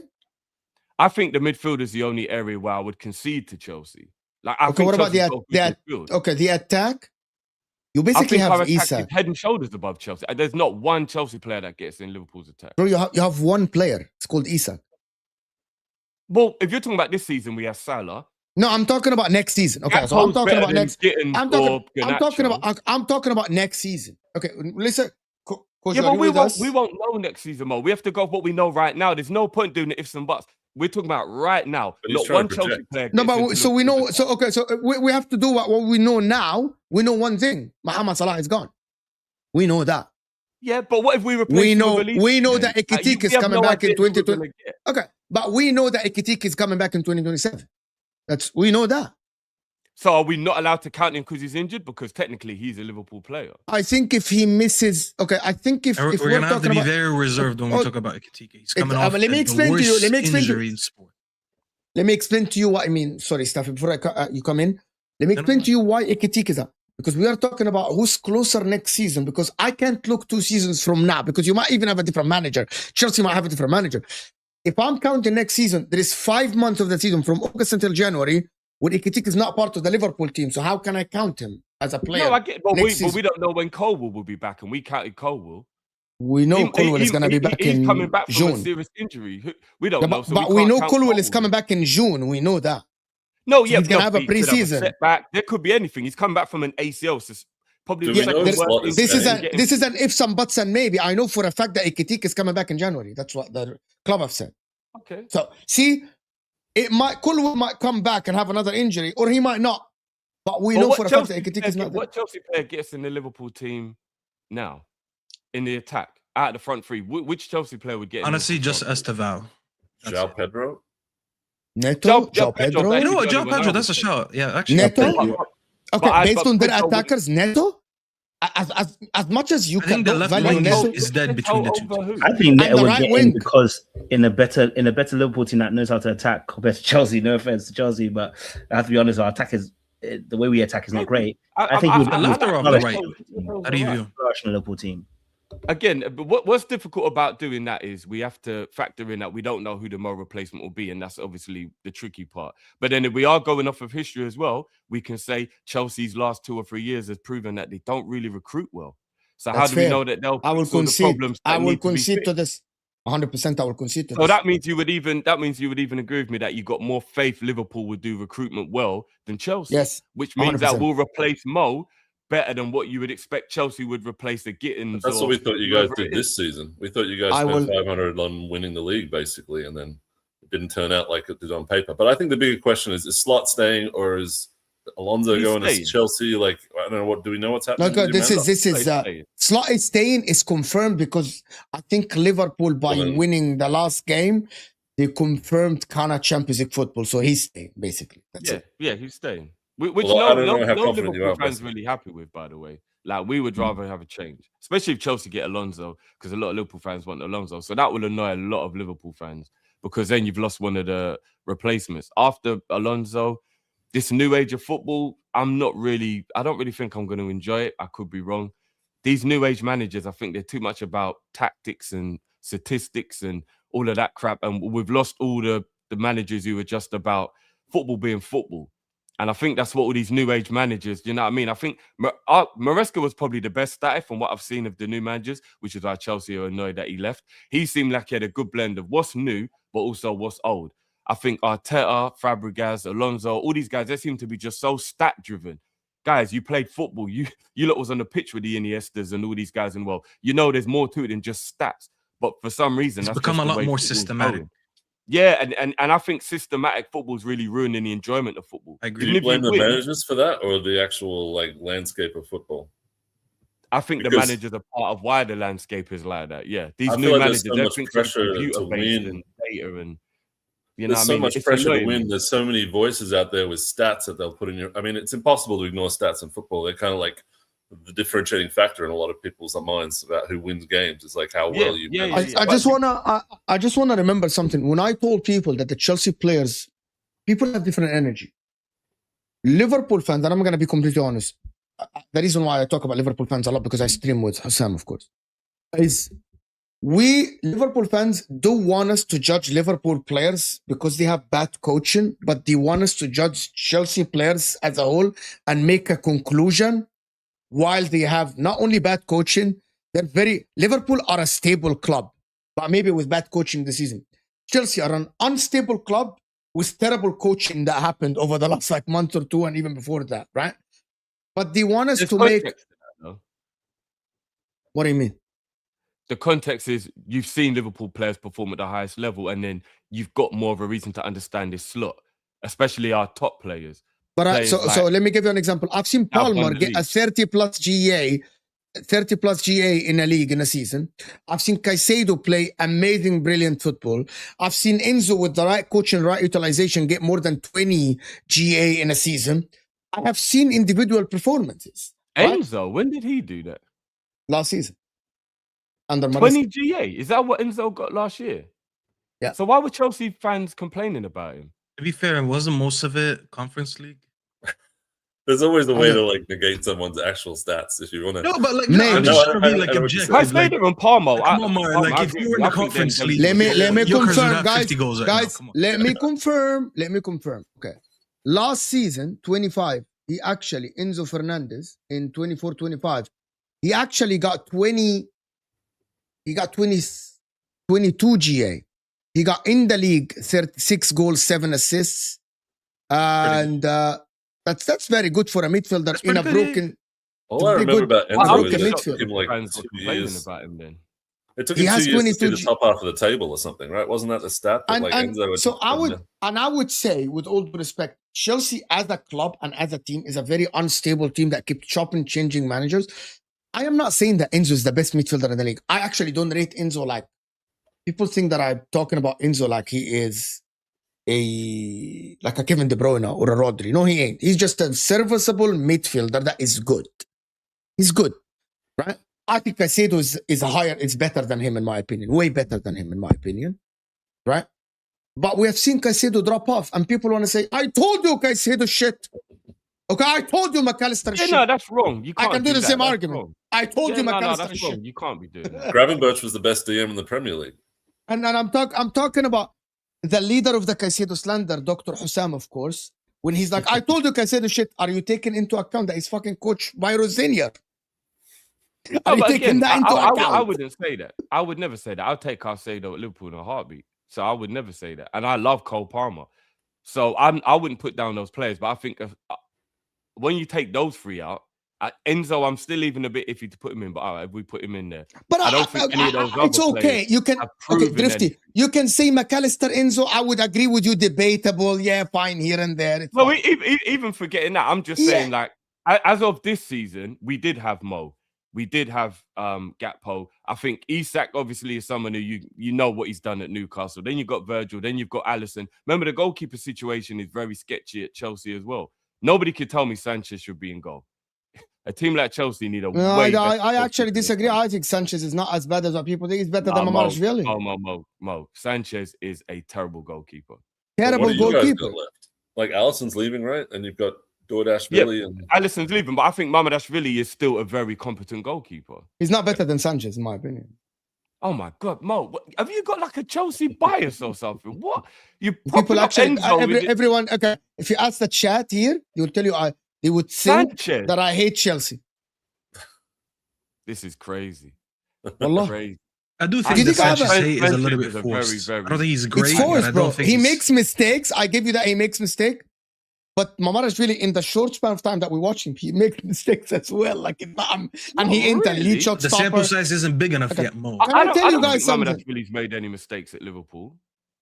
I think the midfield is the only area where I would concede to Chelsea. Like, I okay, think what about the attack? You basically have Isak head and shoulders above Chelsea. There's not one Chelsea player that gets in Liverpool's attack. Bro, you have one player. It's called Isak. Well, if you're talking about this season, we have Salah. No, I'm talking about next season. Okay, so I'm talking about next. I'm talking about next season. Okay, listen. Yeah, but we won't know next season, Mo. We have to go with what we know right now. There's no point doing the ifs and buts. We're talking about right now. Not one Chelsea player. No, but so we know. So okay, so we have to do what we know now. We know one thing: Mohamed Salah is gone. We know that. Yeah, but what if we replace? We know that Ekitike is coming back in 2020. Okay, but we know that Ekitike is coming back in 2027. We know that. So are we not allowed to count him because he's injured? Because technically he's a Liverpool player. I think if he misses, okay. I think if we're gonna have to be very reserved when we talk about Ekitike. He's coming off the worst injury in sport. Let me explain to you what I mean. Sorry, Staff. Before you come in, let me explain to you why Ekitike is up. because we are talking about who's closer next season, because I can't look 2 seasons from now, because you might even have a different manager. Chelsea might have a different manager. If I'm counting next season, there is 5 months of the season from August until January where Ekitike is not part of the Liverpool team. So how can I count him as a player? No, I get, but we don't know when Colwell will be back, and we counted Colwell. We know Colwell is going to be back in coming back from June. a serious injury. We don't know. So but we know Colwell is coming back in June. We know that. No, so he's going to have a preseason. Setback. There could be anything. He's coming back from an ACL. So probably this is an if, some buts, and maybe. I know for a fact that Ekitike is coming back in January. That's what the club have said. Okay. So see, Colwell might come back and have another injury, or he might not. But we know for a fact that Ekitike is not there. What Chelsea player gets in the Liverpool team now in the attack out of the front three? Which Chelsea player would get? Honestly, just Esteval. João Pedro. Neto, João Pedro. You know what, João Pedro? That's a shout. Yeah, actually. Neto. Okay, based on their attackers, Neto. As much as you can value Neto, is dead between the two. I think Neto would get in because in a better Liverpool team that knows how to attack compared to Chelsea. No offense to Chelsea, but I have to be honest, our attack is the way we attack is not great. I think he would Liverpool team. Again, but what's difficult about doing that is we have to factor in that we don't know who the Mo replacement will be, and that's obviously the tricky part. But then if we are going off of history as well, we can say Chelsea's last 2 or 3 years has proven that they don't really recruit well. So how do we know that they'll fix all the problems? I will concede to this. 100%, I will concede to this. So that means you would even agree with me that you got more faith Liverpool would do recruitment well than Chelsea. Yes, which means 100%. That will replace Mo better than what you would expect Chelsea would replace the Gittins. That's what we thought you guys did this season. We thought you guys spent 500 on winning the league, basically, and then it didn't turn out like it did on paper. But I think the bigger question is Slot staying or is Alonso going to Chelsea? Like, I don't know. Do we know what's happening? No, this is Slot is staying is confirmed because I think Liverpool, by winning the last game, they confirmed kind of Champions League football. So he's staying, basically. That's it. Yeah, he's staying. Which no Liverpool fans really happy with, by the way. Like, we would rather have a change, especially if Chelsea get Alonso, because a lot of Liverpool fans want Alonso. So that will annoy a lot of Liverpool fans, because then you've lost one of the replacements. After Alonso, this new age of football, I don't really think I'm going to enjoy it. I could be wrong. These new age managers, I think they're too much about tactics and statistics and all of that crap. And we've lost all the managers who are just about football being football. And I think that's what all these new age managers, you know what I mean? I think Maresca was probably the best at it from what I've seen of the new managers, which is why Chelsea are annoyed that he left. He seemed like he had a good blend of what's new, but also what's old. I think Arteta, Fabregas, Alonso, all these guys, they seem to be just so stat-driven. Guys, you played football. You lot was on the pitch with the Iniestas and all these guys, and well, you know there's more to it than just stats. But for some reason, it's become a lot more systematic. Yeah, and I think systematic football is really ruining the enjoyment of football. I agree. Do you blame the managers for that, or the actual landscape of football? I think the managers are part of why the landscape is like that. Yeah, these new managers, everything's computer-based and data, and there's so much pressure to win. There's so many voices out there with stats that they'll put in your. I mean, it's impossible to ignore stats in football. They're kind of like the differentiating factor in a lot of people's minds about who wins games. Is like how well you. I just wanna remember something. When I told people that the Chelsea players, people have different energy. Liverpool fans, and I'm gonna be completely honest. The reason why I talk about Liverpool fans a lot, because I stream with Hassam, of course, is we Liverpool fans don't want us to judge Liverpool players because they have bad coaching, but they want us to judge Chelsea players as a whole and make a conclusion. While they have not only bad coaching, Liverpool are a stable club, but maybe with bad coaching this season. Chelsea are an unstable club with terrible coaching that happened over the last month or two, and even before that, right? But they want us to make. What do you mean? The context is you've seen Liverpool players perform at the highest level, and then you've got more of a reason to understand this Slot, especially our top players. But so let me give you an example. I've seen Palmer get a 30+ GA in a league in a season. I've seen Caicedo play amazing, brilliant football. I've seen Enzo with the right coaching, right utilization get more than 20 GA in a season. I have seen individual performances. Enzo, right? When did he do that? Last season. Under 20 GA? Is that what Enzo got last year? Yeah. So why were Chelsea fans complaining about him? To be fair, wasn't most of it Conference League? There's always a way to like negate someone's actual stats if you want to. No, but like, Mate, I'm no, just trying to I be like know what you're objective. saying. I say them on Palmer. Come on, Mar, like if you were in the conference league, Let me Gyökeres would confirm, have guys. 50 goals right Guys, now. Come on. let me confirm. Okay. Last season, 25, he actually, Enzo Fernandez, in 24-25, he actually got 20, he got 22 GA. He got in the league 36 goals, 7 assists. And that's very good for a midfielder in a pretty good, broken. All I remember about Well, Enzo okay, is it midfield. took him like Fans 2 complaining years. about him then. It took He him has 2 years to see 22 the top half of the table or something, right? Wasn't that the stat that like Enzo? Had so I would say, with all due respect, Chelsea as a club and as a team is a very unstable team that keeps chopping, changing managers. I am not saying that Enzo is the best midfielder in the league. I actually don't rate Enzo like people think that I'm talking about Enzo like he is like a Kevin De Bruyne or a Rodri. No, he ain't. He's just a serviceable midfielder that is good. He's good, right? I think Caicedo is better than him in my opinion. Way better than him in my opinion, right? But we have seen Caicedo drop off, and people want to say, "I told you Caicedo shit." Okay, I told you McAllister shit. No, that's wrong. You can't I can do the that. same That's argument. wrong. I told you No, McAllister that's shit. wrong. You can't be doing that. Gravenberch was the best DM in the Premier League. And I'm talking about the leader of the Caicedo slander, Dr. Hussam, of course. When he's like, "I told you Caicedo shit," are you taking into account that he's fucking coached by Rosenior? Are you taking that into account? I wouldn't say that. I would never say that. I'll take Caicedo at Liverpool in a heartbeat. So I would never say that. And I love Cole Palmer. So I wouldn't put down those players. But I think when you take those 3 out, Enzo, I'm still even a bit iffy to put him in. But all right, if we put him in there. But I don't think any of those it's other okay. players You can have okay, proven Drifty. anything. You can say McAllister, Enzo. I would agree with you. Debatable, yeah, fine here and there. It's Well, fine. even forgetting that, I'm just saying, like, as of this season, we did have Mo, we did have Gakpo. I think Isak obviously is someone who you know what he's done at Newcastle. Then you've got Virgil. Then you've got Alisson. Remember, the goalkeeper situation is very sketchy at Chelsea as well. Nobody could tell me Sanchez should be in goal. A team like Chelsea need a way better I actually goalkeeper. disagree. I think Sanchez is not as bad as what people think. He's better than Mamarashvili. Mo. Sanchez is a terrible goalkeeper. Terrible What do you guys goalkeeper. got left? Like Alisson's leaving, right? And you've got Dordashvili and Alisson's leaving, but I think Mamadashvili is still a very competent goalkeeper. He's not better than Sanchez, in my opinion. Oh my God, Mo! Have you got like a Chelsea bias or something? What you People actually, Enzo everyone. Okay, if you ask the chat here, they will tell you they would think Sanchez? that I hate Chelsea. This is crazy. Wallah. Crazy. I do You think the think I have Sanchez hate is a little Sanchez bit is a forced. very, I don't think he's great. It's but forced, I bro. don't think He he's- makes mistakes. I give you that he makes mistake. But Mamarashvili, in the short span of time that we watch him, he makes mistakes as well. Like, and he ain't a lead shot the stopper. sample size isn't big enough Okay. yet, Mo. Can I tell you guys think something? Mamadashvili's made any mistakes at Liverpool.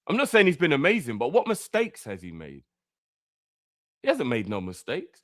I'm not saying he's been amazing, but what mistakes has he made? He hasn't made no mistakes.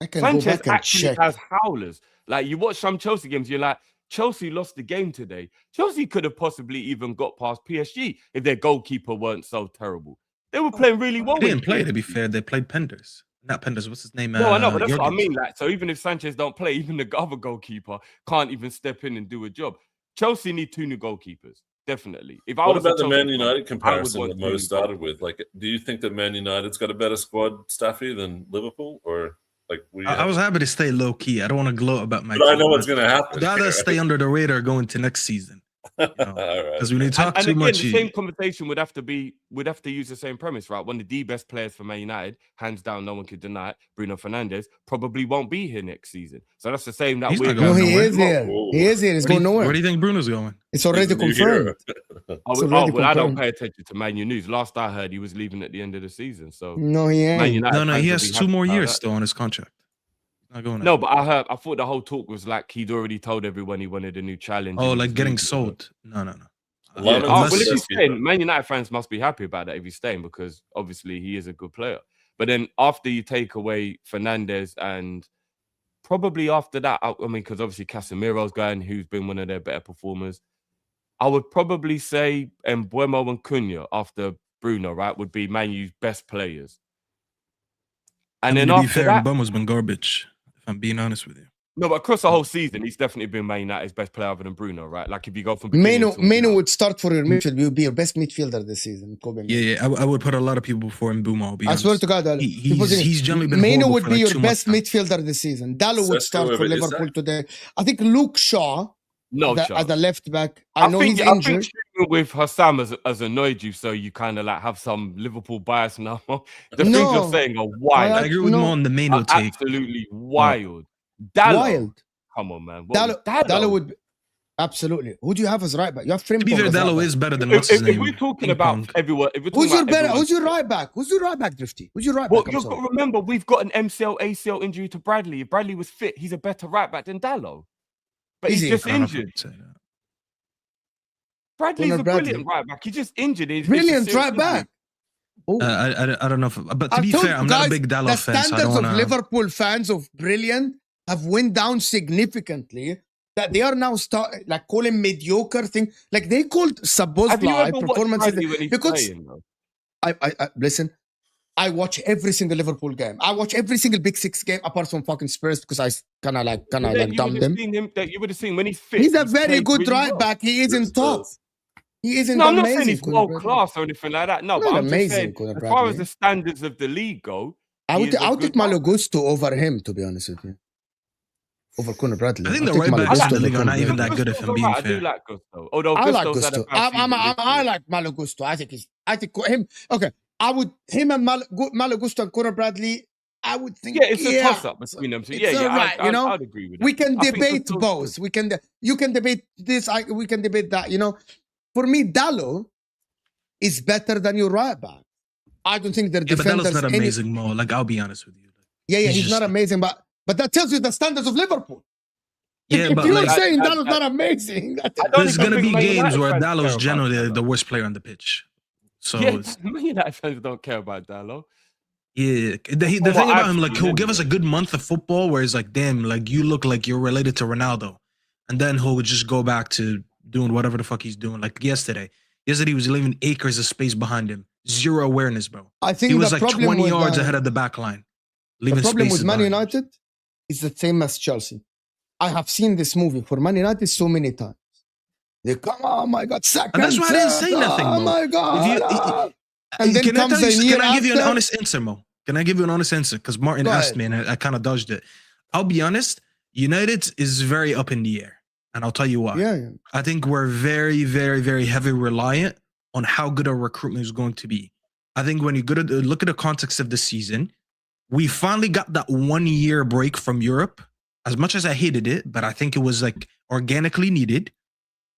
I can Sanchez go back and actually check. has howlers. Like, you watch some Chelsea games, you're like, Chelsea lost the game today. Chelsea could have possibly even got past PSG if their goalkeeper weren't so terrible. They were playing really well. They didn't with play, PSG. to be fair. They played Penders. Not Penders. What's his name? No, I know, but that's what I Gyökeres. mean. Like, so even if Sanchez don't play, even the other goalkeeper can't even step in and do a job. Chelsea need 2 new goalkeepers, definitely. If I what was a about the Chelsea Man fan, United I would comparison want that 2 Mo new started goalkeepers. with? Like, do you think that Man United's got a better squad, Staffy, than Liverpool? Or like we? I was happy to stay low key. I don't want to gloat about my But I team, know what's going to happen. I'd rather stay under the radar going to next season. All right. Because when you talk And too again, much, the same conversation would have to use the same premise, right? One of the best players for Man United, hands down, no one could deny it, Bruno Fernandes, probably won't be here next season. So that's the same that He's we're not No, going he nowhere. is here. Whoa. He is here. He's going where nowhere. do you think Bruno's going? It's already He's a new hero. confirmed. well, I don't pay attention to Man U news. Last I heard, he was leaving at the end of the season. So No, he Man ain't. United No, fans he will has be 2 happy more about years that. still on his contract. He's not going No, anywhere. but I thought the whole talk was like he'd already told everyone he wanted a new challenge. Oh, and he like was getting leaving. sold. No. Love him. Oh, Unless- well, if he's Unless- staying, Man United fans must be happy about that if he's staying, because obviously he is a good player. But then after you take away Fernandes, and probably after that, I mean, because obviously Casemiro's going, who's been one of their better performers, I would probably say Mbeumo and Cunha after Bruno, right, would be Man U's best players. And then to be after fair, that, Mbeumo's been garbage, if I'm being honest with you. No, but across the whole season, he's definitely been Man United's best player other than Bruno, right? Like if you go from Meno would start for your midfield. He would be your best midfielder this season. Yeah, I would put a lot of people before Mbeumo. I'll be honest. I swear to God, he's generally been Meno horrible would for be like your 2 best months now. midfielder this season. Dallo would start for whoever it is, Liverpool today. I think Luke Shaw as a left back. I know he's injured. I think shooting with Hassam has annoyed you, so you kind of like have some Liverpool bias now. The things you're saying are wild. I agree with Mo on the Meno take. Absolutely wild. Dallo. Wild. Come on, man. Dallo would be, absolutely. Who do you have as right back? You have Frimpong. To be fair, Dallo is better than what's his name. If we're talking about everyone, who's your right back? Who's your right back, Drifty? Who's your right back? You've got to remember, we've got an MCL, ACL injury to Bradley. If Bradley was fit, he's a better right back than Dallo. But he's just injured. Bradley's a brilliant right back. He's just injured. Brilliant right back. I don't know, but to be fair, I'm not a big Dallo fan. The standards of Liverpool fans of brilliant have went down significantly. That they are now calling mediocre thing. Like they called Sabozlai performances because I listen. I watch every single Liverpool game. I watch every single Big Six game apart from fucking Spurs because I kind of dumb them. You would have seen when he's fit. He's a very good right back. He isn't top. He isn't amazing. I'm not saying he's world class or anything like that. No, but I'm amazing, just saying, as far as the standards of the league go, I would take Malo Gusto over him, to be honest with you. Over Conor Bradley. I think the right backs in the league are not even that good if I'm being fair. I do like Gusto. Although I like Gusto. I like Malo Gusto. I think him. Okay, him and Malo Gusto and Conor Bradley. I would think. Yeah, it's a toss-up between them. So I'd agree with that. We can debate both. You can debate this. We can debate that. For me, Dallo is better than your right back. I don't think they're defenders. But Dallo's not amazing, Mo. Like, I'll be honest with you. Yeah, he's not amazing, but that tells you the standards of Liverpool. Yeah, if but you're saying Dallo's not amazing, there's going to be games where Dallo's generally the worst player on the pitch. So United fans don't care about Dallo. Yeah, the thing about him, like, he'll give us a good month of football where he's like, damn, like, you look like you're related to Ronaldo. And then he'll just go back to doing whatever the fuck he's doing. Like yesterday he was leaving acres of space behind him. Zero awareness, bro. I think he was like 20 yards ahead of the back line. The problem with Man United is the same as Chelsea. I have seen this movie for Man United so many times. They come, oh my God, Saka. And that's why I didn't say nothing, Mo. Oh my God. And then can I give you an after? honest answer, Mo? Can I give you an honest answer? Because Martin asked me and I kind of dodged it. I'll be honest, United is very up in the air. And I'll tell you why. Yeah. I think we're very, very, very heavy reliant on how good our recruitment is going to be. I think when you look at the context of the season, we finally got that 1 year break from Europe. As much as I hated it, but I think it was like organically needed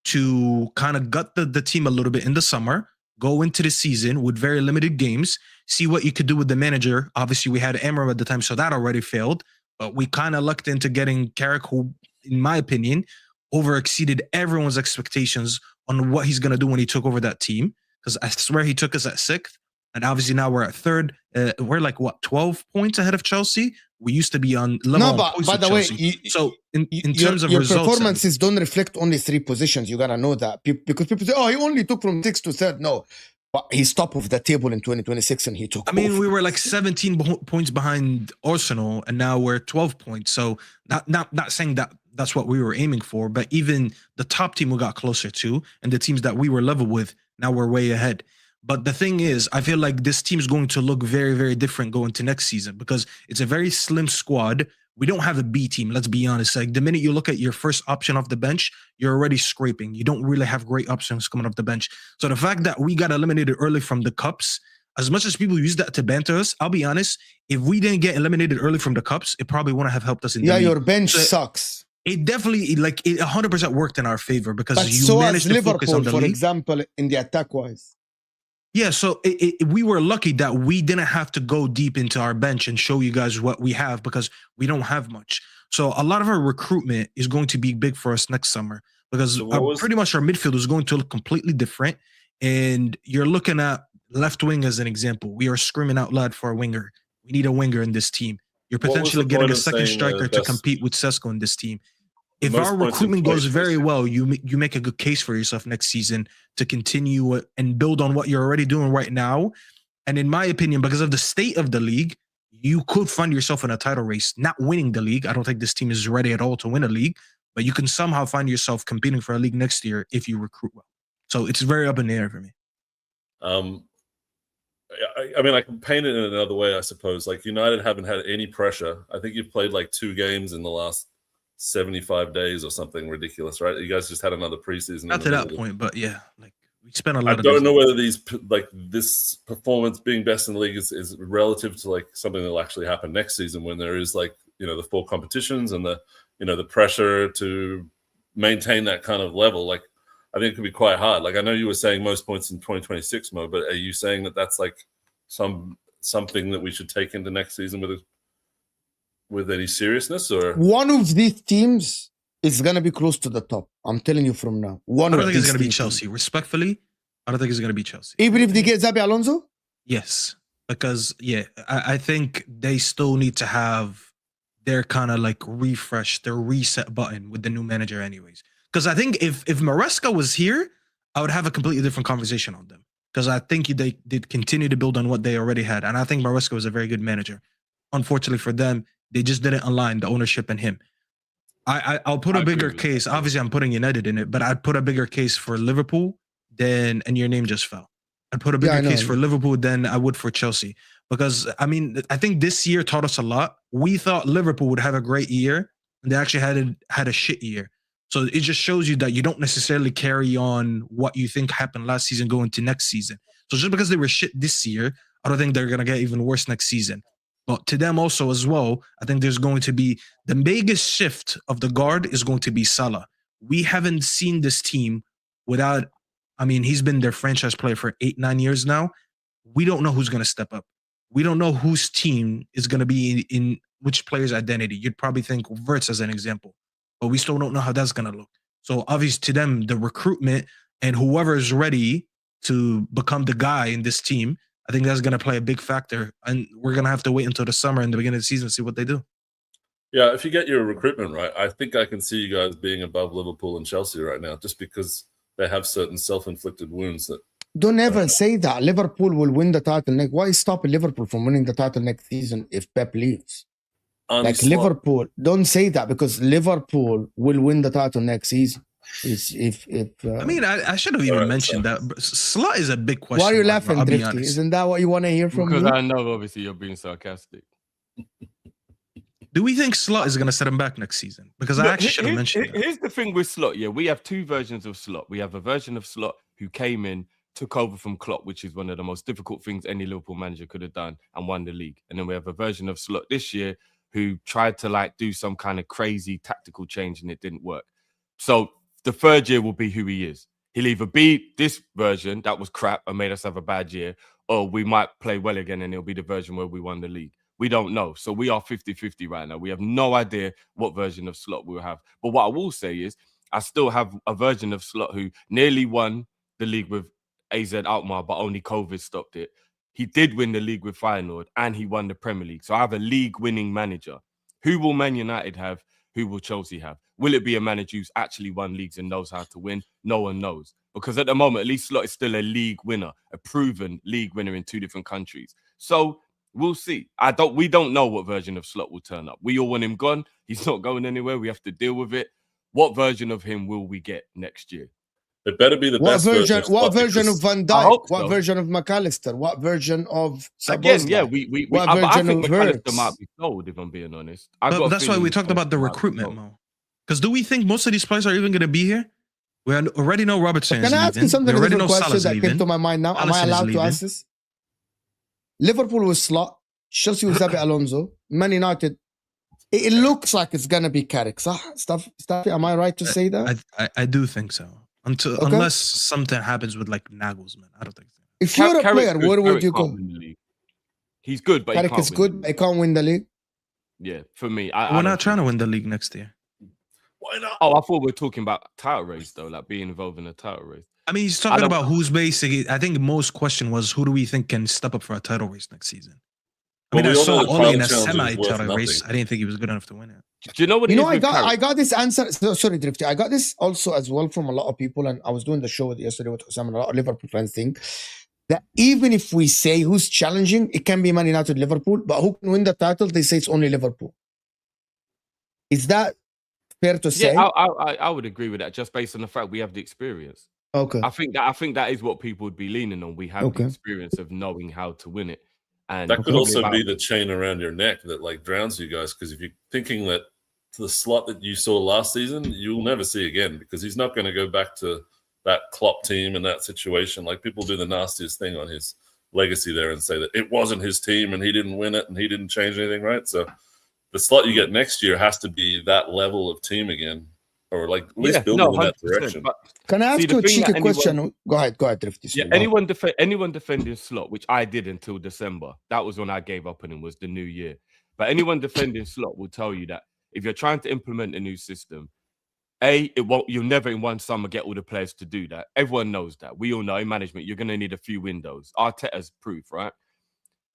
to kind of gut the team a little bit in the summer, go into the season with very limited games, see what you could do with the manager. Obviously, we had Emre at the time, so that already failed. But we kind of lucked into getting Carrick, who, in my opinion, over-exceeded everyone's expectations on what he's going to do when he took over that team. Because I swear he took us at 6th. And obviously now we're at 3rd. We're like, 12 points ahead of Chelsea? We used to be on level. No, but by the way, so in terms of results, your performances don't reflect only 3 positions. You got to know that. Because people say, oh, he only took from 6th to 3rd. No. But he's top of the table in 2026 and he took we were like 17 points behind Arsenal and now we're 12 points. So not saying that that's what we were aiming for, but even the top team we got closer to and the teams that we were level with, now we're way ahead. But the thing is, I feel like this team is going to look very, very different going to next season because it's a very slim squad. We don't have a B team, let's be honest. Like the minute you look at your first option off the bench, you're already scraping. You don't really have great options coming off the bench. So the fact that we got eliminated early from the cups, as much as people use that to banter us, I'll be honest, if we didn't get eliminated early from the cups, it probably wouldn't have helped us in the league. Your bench sucks. It definitely, it 100% worked in our favor because but you so managed to focus on the for league. Example, in the attack-wise. Yeah, so we were lucky that we didn't have to go deep into our bench and show you guys what we have because we don't have much. So a lot of our recruitment is going to be big for us next summer because pretty much our midfield is going to look completely different. And you're looking at left wing as an example. We are screaming out loud for a winger. We need a winger in this team. You're potentially getting a second striker to compete with Sesko in this team. If our recruitment goes very well, you make a good case for yourself next season to continue and build on what you're already doing right now. And in my opinion, because of the state of the league, you could find yourself in a title race, not winning the league. I don't think this team is ready at all to win a league, but you can somehow find yourself competing for a league next year if you recruit well. So it's very up in the air for me. I mean, I can paint it in another way, I suppose. Like, United haven't had any pressure. I think you've played like 2 games in the last 75 days or something ridiculous, right? You guys just had another preseason. Not to that point, but yeah, like we spent a lot. I don't know whether this performance being best in the league is relative to like something that will actually happen next season when there is like, the 4 competitions and the pressure to maintain that kind of level. Like, I think it could be quite hard. Like, I know you were saying most points in 2026, Mo, but are you saying that that's like something that we should take into next season with any seriousness? Or one of these teams is going to be close to the top. I'm telling you from now. I don't think it's going to be Chelsea. Respectfully, I don't think it's going to be Chelsea. Even if they get Xabi Alonso? Yes. Because, I think they still need to have their kind of like refresh, their reset button with the new manager anyways. Because I think if Maresca was here, I would have a completely different conversation on them. Because I think they did continue to build on what they already had. And I think Maresca was a very good manager. Unfortunately for them, they just didn't align the ownership and him. I'll put a bigger case. Obviously, I'm putting United in it, but I'd put a bigger case for Liverpool and your name just fell. I'd put a bigger case for Liverpool than I would for Chelsea. Because, I mean, I think this year taught us a lot. We thought Liverpool would have a great year, and they actually had a shit year. So it just shows you that you don't necessarily carry on what you think happened last season going to next season. So just because they were shit this year, I don't think they're going to get even worse next season. But to them also as well, I think there's going to be the biggest shift of the guard is going to be Salah. We haven't seen this team without, I mean, he's been their franchise player for 8-9 years now. We don't know who's going to step up. We don't know whose team is going to be in which player's identity. You'd probably think Havertz as an example, but we still don't know how that's going to look. So obviously to them, the recruitment and whoever is ready to become the guy in this team, I think that's going to play a big factor. And we're going to have to wait until the summer and the beginning of the season to see what they do. Yeah, if you get your recruitment right, I think I can see you guys being above Liverpool and Chelsea right now, just because they have certain self-inflicted wounds that... Don't ever say that. Liverpool will win the title next. Why stop Liverpool from winning the title next season if Pep leaves? Arne Slot. Liverpool, don't say that because Liverpool will win the title next season. I mean, I should have even mentioned that. Slot is a big question. Why are you laughing, Drifty? Isn't that what you want to hear from me? Because I know, obviously, you're being sarcastic. Do we think Slot is going to set him back next season? Because I actually should have mentioned that. Here's the thing with Slot. Yeah, we have 2 versions of Slot. We have a version of Slot who came in, took over from Klopp, which is one of the most difficult things any Liverpool manager could have done, and won the league. And then we have a version of Slot this year who tried to like do some kind of crazy tactical change and it didn't work. So the 3rd year will be who he is. He'll either be this version that was crap and made us have a bad year, or we might play well again and it'll be the version where we won the league. We don't know. So we are 50-50 right now. We have no idea what version of Slot we'll have. But what I will say is I still have a version of Slot who nearly won the league with AZ Alkmaar, but only COVID stopped it. He did win the league with Feyenoord and he won the Premier League. So I have a league-winning manager. Who will Man United have? Who will Chelsea have? Will it be a manager who's actually won leagues and knows how to win? No one knows. Because at the moment, at least Slot is still a league winner, a proven league winner in 2 different countries. So we'll see. We don't know what version of Slot will turn up. We all want him gone. He's not going anywhere. We have to deal with it. What version of him will we get next year? It better be the best version. What version of Van Dijk? What version of McAllister? What version of Sabozlai? Again, yeah, I think McAllister might be sold, if I'm being honest. But that's why we talked about the recruitment, Mo. Because do we think most of these players are even going to be here? We already know Robertson is leaving. Can I ask you something? We already know Salah's that leaving. came to my mind now. Am I allowed to ask this? Liverpool with Slot, Chelsea with Xabi Alonso, Man United. It looks like it's going to be Carrick. Stuff. Am I right to say that? I do think so. Unless something happens with like Nagelsmann, I don't think so. If you're a player, where would you go? He's good, but Carrick is good. He can't win the league. Yeah, for me, we're not trying to win the league next year. Why not? Oh, I thought we were talking about title race though, like being involved in a title race. I mean, he's talking about who's basically. I think most question was who do we think can step up for a title race next season. I mean, I saw Oli in a semi-title race. I didn't think he was good enough to win it. Do you know what? I got this answer. Sorry, Drifty. I got this also as well from a lot of people, and I was doing the show yesterday with Osam, and a lot of Liverpool fans think that even if we say who's challenging, it can be Man United, Liverpool, but who can win the title? They say it's only Liverpool. Is that fair to say? Yeah, I would agree with that, just based on the fact we have the experience. Okay. I think that is what people would be leaning on. We have the experience of knowing how to win it. And that could also be the chain around your neck that like drowns you guys. Because if you're thinking that the Slot that you saw last season, you'll never see again, because he's not going to go back to that Klopp team and that situation. Like, people do the nastiest thing on his legacy there and say that it wasn't his team and he didn't win it and he didn't change anything, right? So the Slot you get next year has to be that level of team again, or like at least building in that direction. Can I ask you a cheeky question? Go ahead, Drifty. Yeah, anyone defending Slot, which I did until December, that was when I gave up on him, was the new year. But anyone defending Slot will tell you that if you're trying to implement a new system, you'll never in one summer get all the players to do that. Everyone knows that. We all know in management, you're going to need a few windows. Arteta's proof, right?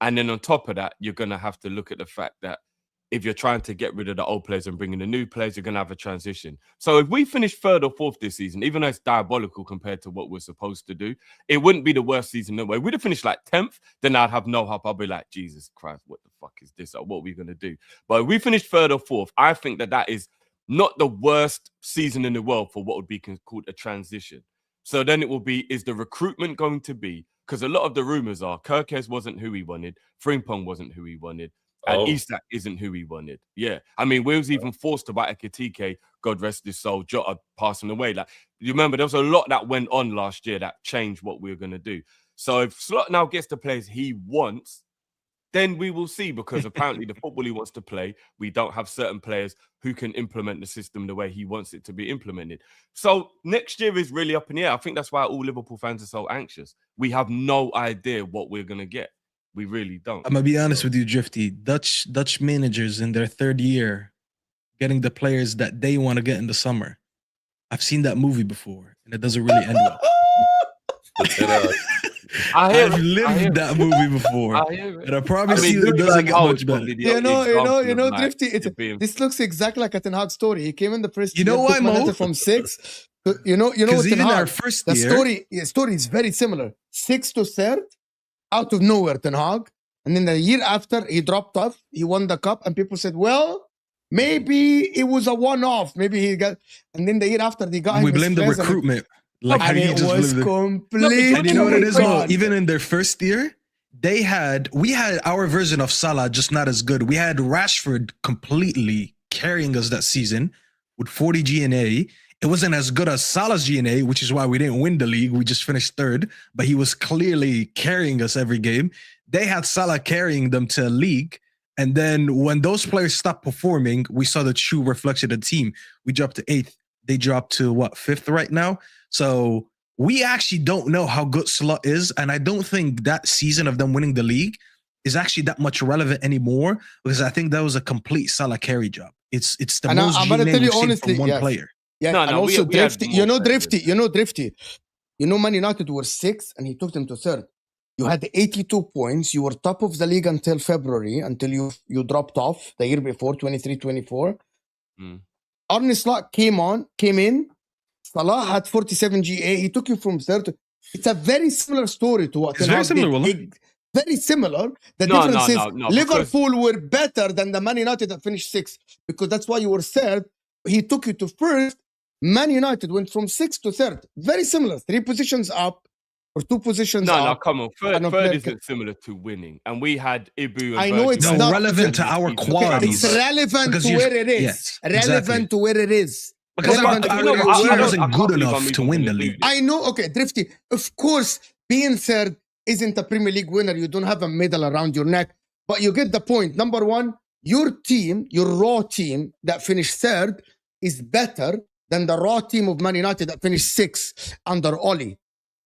And then on top of that, you're going to have to look at the fact that if you're trying to get rid of the old players and bring in the new players, you're going to have a transition. So if we finish 3rd or 4th this season, even though it's diabolical compared to what we're supposed to do, it wouldn't be the worst season in a way. We'd have finished like 10th, then I'd have no hope. I'll be like, Jesus Christ, what the fuck is this? Or what are we going to do? But if we finish 3rd or 4th, I think that is not the worst season in the world for what would be called a transition. So then it will be, is the recruitment going to be, because a lot of the rumors are Gyökeres wasn't who he wanted, Frimpong wasn't who he wanted, and Isak isn't who he wanted. Yeah. I mean, we was even forced to buy Ekitike, God rest his soul, Jota passing away. Like, you remember, there was a lot that went on last year that changed what we were going to do. So if Slot now gets the players he wants, then we will see, because apparently the football he wants to play, we don't have certain players who can implement the system the way he wants it to be implemented. So next year is really up in the air. I think that's why all Liverpool fans are so anxious. We have no idea what we're going to get. We really don't. I'm going to be honest with you, Drifty. Dutch managers in their 3rd year getting the players that they want to get in the summer. I've seen that movie before, and it doesn't really end well. I've lived that movie before, and I promise you it doesn't get much better. You know, Drifty. This looks exactly like a Ten Hag story. He came in the first. You know why, Mo? From 6. You know. Even Ten Hag, our first year, the story is very similar. 6th to 3rd, out of nowhere, Ten Hag, and then the year after he dropped off. He won the cup, and people said, "Well, maybe it was a one-off. Maybe he got." And then the year after, they got. We blame the recruitment. Like, and it was completely. And you know what it is, Mo? Even in their first year, we had our version of Salah, just not as good. We had Rashford completely carrying us that season with 40 GNA. It wasn't as good as Salah's GNA, which is why we didn't win the league. We just finished 3rd, but he was clearly carrying us every game. They had Salah carrying them to a league. And then when those players stopped performing, we saw the true reflection of the team. We dropped to 8th. They dropped to 5th right now. So we actually don't know how good Slot is. And I don't think that season of them winning the league is actually that much relevant anymore, because I think that was a complete Salah carry job. It's the and most I'm going to tell you honestly, from one player. Yeah, and also Drifty. Drifty. Man United were 6th and he took them to 3rd. You had 82 points. You were top of the league until February, until you dropped off the year before, 23-24. Arne Slot came in. Salah had 47 GA. He took you from 3rd. It's a very similar story to what. It's very similar. Very similar. The difference is Liverpool were better than the Man United that finished 6th, because that's why you were 3rd. He took you to 1st. Man United went from 6th to 3rd. Very similar. 3 positions up or 2 positions up. No, come on. Third isn't similar to winning. And we had Ibu and I know it's not relevant to our qualities. It's relevant to where it is. Yes, relevant to where it is. Because I wasn't good enough to win the league. I know. Okay, Drifty. Of course, being 3rd isn't a Premier League winner. You don't have a medal around your neck. But you get the point. Number one, your team, your raw team that finished 3rd is better than the raw team of Man United that finished 6th under Oli.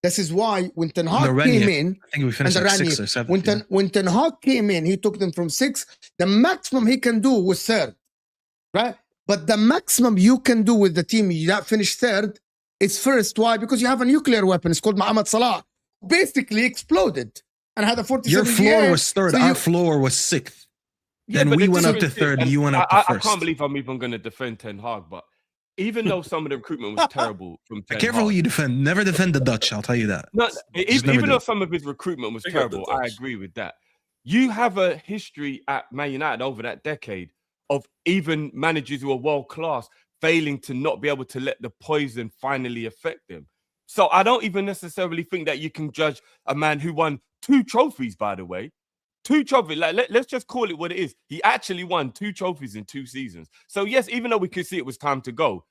This is why when Ten Hag came in, I think we finished like 6th or 7th. When Ten Hag came in, he took them from 6th. The maximum he can do was 3rd, right? But the maximum you can do with the team that finished 3rd is 1st. Why? Because you have a nuclear weapon. It's called Mohamed Salah. Basically exploded and had a 47. Your floor was 3rd. So our floor was 6th. Then we went up to 3rd. You went up to 1st. I can't believe I'm even going to defend Ten Hag, but even though some of the recruitment was terrible from Ten Careful who Hag, you defend. Never defend the Dutch. I'll tell you that. no, Just never even do though it. some of his recruitment was Big up the terrible, I Dutch. agree with that. You have a history at Man United over that decade of even managers who are world class failing to not be able to let the poison finally affect them. So I don't even necessarily think that you can judge a man who won 2 trophies, by the way. 2 trophies. Like, let's just call it what it is. He actually won 2 trophies in 2 seasons. So yes, even though we could see it was time to go,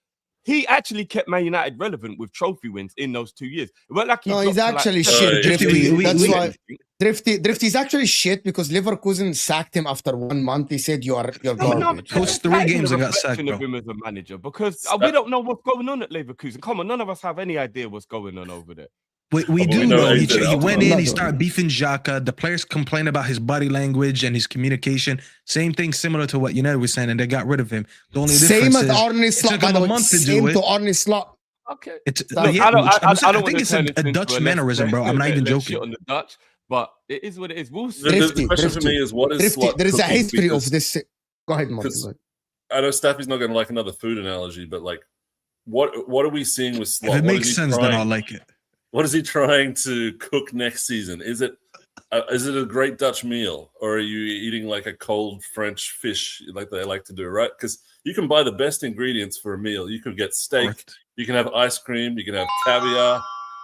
he actually kept Man United relevant with trophy wins in those 2 years. It wasn't like he No, he's dropped to, actually like, shit, Drifty. That's why Drifty's actually shit because Leverkusen sacked him after 1 month. He said you're garbage. Coached 3 games and got sacked, of bro. him as a manager because we don't know what's going on at Leverkusen. Come on, none of us have any idea what's going on over there. We do know know. he's He an went alcohol. in, he started beefing Xhaka. The players complained about his body language and his communication. Same thing similar to what United was saying, and they got rid of him. The only Same difference as is Arne it Slot, took by him the a way. month to Same do it. to Arne Slot. Okay. It's, Look, yeah, I don't I wanna think it's turn a this into Dutch mannerism, bro. I'm not even let's joking. shit on the Dutch, but it is what it is. We'll see. The question for me is, what is Drifty, Slot there is a cooking? history Because of this. Go ahead, Martin. because I know Staffy's not going to like another food analogy, but like, what are we seeing with If Slot? it What makes is he sense, then trying- I'll like it. What is he trying to cook next season? Is it a great Dutch meal, or are you eating like a cold French fish like they like to do, right? Because you can buy the best ingredients for a meal. You can get steak, Correct. you can have ice cream, you can have caviar,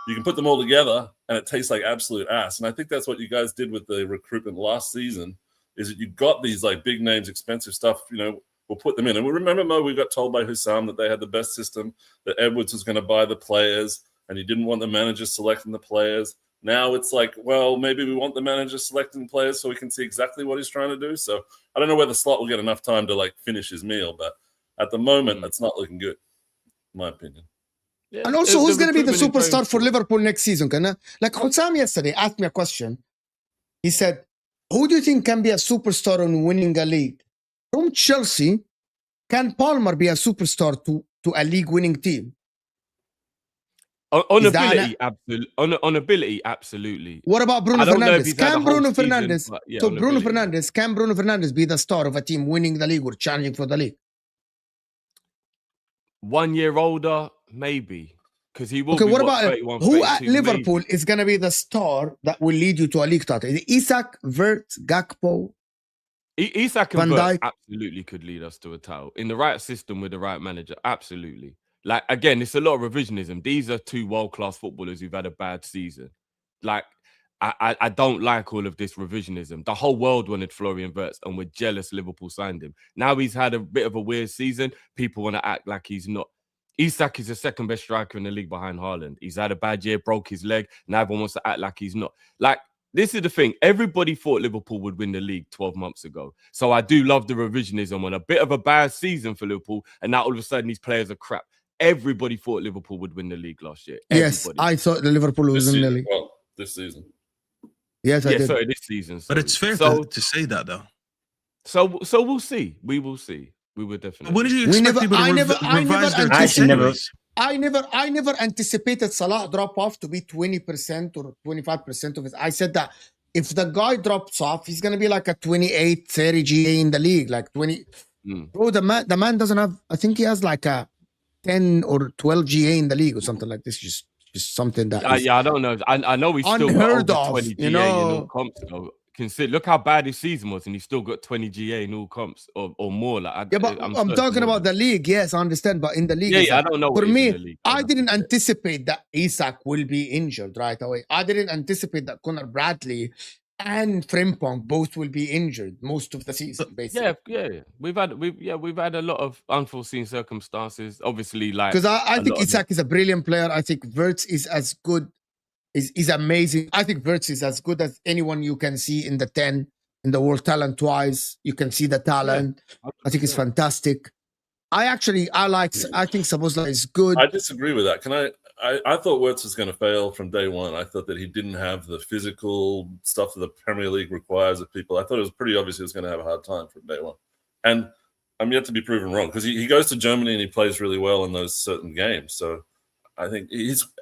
you can put them all together, and it tastes like absolute ass. And I think that's what you guys did with the recruitment last season, is that you got these like big names, expensive stuff, we'll put them in. And we remember, Mo, we got told by Hussam that they had the best system, that Edwards was going to buy the players, and he didn't want the manager selecting the players. Now it's like, well, maybe we want the manager selecting players so we can see exactly what he's trying to do. So I don't know whether Slot will get enough time to like finish his meal, but at the moment, it's not looking good, in my opinion. Yeah, And also, who's going to be the recruitment is superstar for very Liverpool next season? Like Hussam yesterday asked me a question. He said, who do you think can be a superstar on winning a league? From Chelsea, can Palmer be a superstar to a league-winning team? On Is that ability, absolutely. On ability, absolutely. What about Bruno I don't know if Fernandes? he's had a Can whole Bruno season, Fernandes? but yeah, So on Bruno ability. Fernandes, can Bruno Fernandes be the star of a team winning the league or challenging for the league? 1 year older, maybe. Because he will Okay, be what about 31, who at 32, Liverpool maybe. is going to be the star that will lead you to a league title? Is it Isak, Wirtz, Gakpo? Isak Van and Wirtz Dijk? absolutely could lead us to a title. In the right system with the right manager, absolutely. Like, again, it's a lot of revisionism. These are 2 world-class footballers who've had a bad season. Like, I don't like all of this revisionism. The whole world wanted Florian Wirtz, and we're jealous Liverpool signed him. Now he's had a bit of a weird season. People want to act like he's not. Isak is the second best striker in the league behind Haaland. He's had a bad year, broke his leg. Now everyone wants to act like he's not. Like, this is the thing. Everybody thought Liverpool would win the league 12 months ago. So I do love the revisionism on a bit of a bad season for Liverpool, and now all of a sudden these players are crap. Everybody thought Liverpool would win the league last year. Yes, Everybody. I thought the Liverpool was This in the season, league. well, this season. Yes, I Yeah, did. sorry, this season. But sorry. it's fair So to say that, though. So we'll see. We will see. We will definitely. When did you We expect never- people to I never revise their anticipated- takes anyways? I never anticipated Salah drop off to be 20% or 25% of it. I said that if the guy drops off, he's gonna be like a 28, 30 GA in the league, like 20. Bro, the man doesn't have. I think he has like a 10 or 12 GA in the league or something like this. Just something that. Is, Yeah, I don't know. I know he's still unheard got over of, 20 GA you know. in all comps. Though. Consider, look how bad his season was, and he's still got 20 GA in all comps or more. Like, yeah, but I'm talking about the league. Yes, I understand. But in the league, Yeah, I don't know. For what is me, in the league. I didn't anticipate that Isak will be injured right away. I didn't anticipate that Conor Bradley and Frimpong both will be injured most of the season, basically. Yeah. We've had a lot of unforeseen circumstances. Obviously, like Because I a think lot of Isak is a brilliant player. I think Wirtz is as good, is amazing. I think Wirtz is as good as anyone you can see in the 10 in the world talent-wise. You can see the talent. I think it's fantastic. I think Szoboszlai is good. I disagree with that. I thought Wirtz was going to fail from day one. I thought that he didn't have the physical stuff that the Premier League requires of people. I thought it was pretty obvious he was going to have a hard time from day one. And I'm yet to be proven wrong because he goes to Germany and he plays really well in those certain games. So I think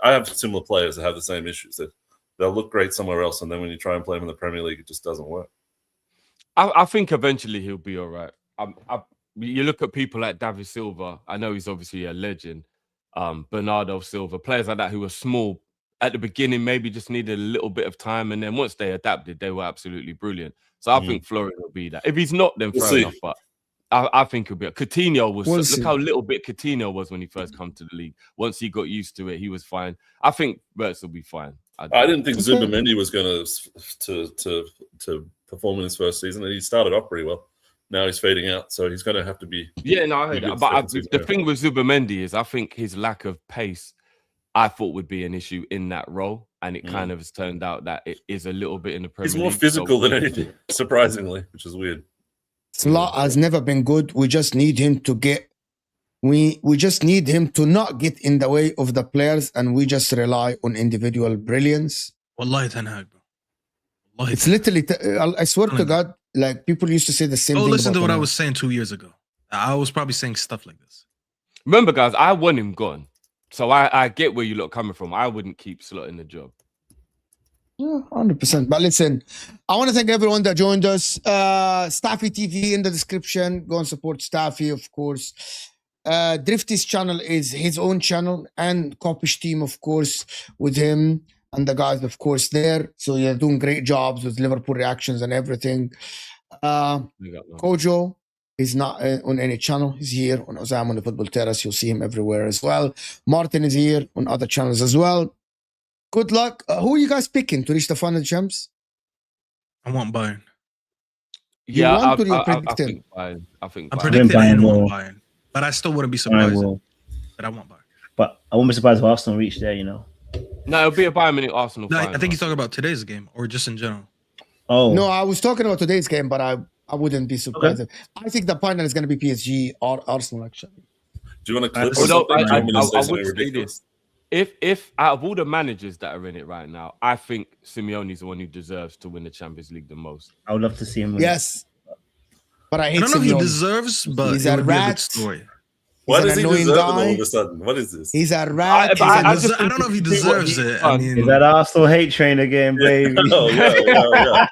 I have similar players that have the same issues. That they'll look great somewhere else, and then when you try and play them in the Premier League, it just doesn't work. I think eventually he'll be all right. you look at people like David Silva. I know he's obviously a legend. Bernardo Silva, players like that who were small at the beginning, maybe just needed a little bit of time, and then once they adapted, they were absolutely brilliant. So I think Florian will be that. If he's not, then fair enough. But I think he'll be. Coutinho was. Look how little bit Coutinho was when he first come to the league. Once he got used to it, he was fine. I think Wirtz will be fine. I didn't think Zubimendi was going to perform in his first season, and he started off pretty well. Now he's fading out, so he's going to have to be. Yeah, no, I heard that. But the thing with Zubimendi is, I think his lack of pace, I thought would be an issue in that role, and it kind of has turned out that it is a little bit in the Premier League. He's more physical than anything, surprisingly, which is weird. Slot has never been good. We just need him to get. We just need him to not get in the way of the players, and we just rely on individual brilliance. Wallahi Ten Hag, bro. Wallahi It's literally. I swear to God, like people used to say the same thing. listen to about what I him. was saying 2 years ago. I was probably saying stuff like this. Remember, guys, I want him gone. So I get where you lot coming from. I wouldn't keep Slot in the job. Yeah, 100%. But listen, I want to thank everyone that joined us. Staffy TV in the description. Go and support Staffy, of course. Drifty's channel is his own channel, and Kopish team, of course, with him and the guys, of course, there. So you're doing great jobs with Liverpool reactions and everything. Kojo is not on any channel. He's here on Ozam on the Football Terrace. You'll see him everywhere as well. Martin is here on other channels as well. Good luck. Who are you guys picking to reach the final champs? I want Bayern. Yeah, you're I predicting? think Bayern. I think I'm Bayern. predicting Bayern and will. want Bayern. But I still wouldn't be surprised. But I want Bayern. But I won't be surprised if Arsenal reach there, you know. No, it'll be a Bayern Munich Arsenal. No, final. I think he's talking about today's game or just in general. Oh. No, I was talking about today's game, but I wouldn't be surprised. I think the final is going to be PSG or Arsenal, actually. Do you want to clip Although something? I say something would say ridiculous? this. If out of all the managers that are in it right now, I think Simeone's the one who deserves to win the Champions League the most. I would love to see him win. Yes. But I hate I don't know if he Simeone. deserves, but He's it a would be a good rat. story. Why He's does an he annoying deserve it guy. all of a sudden? What is this? He's a rat. I He's a- I don't know if he deserves it. I mean, Is that Arsenal hate train again, baby? Oh, yeah.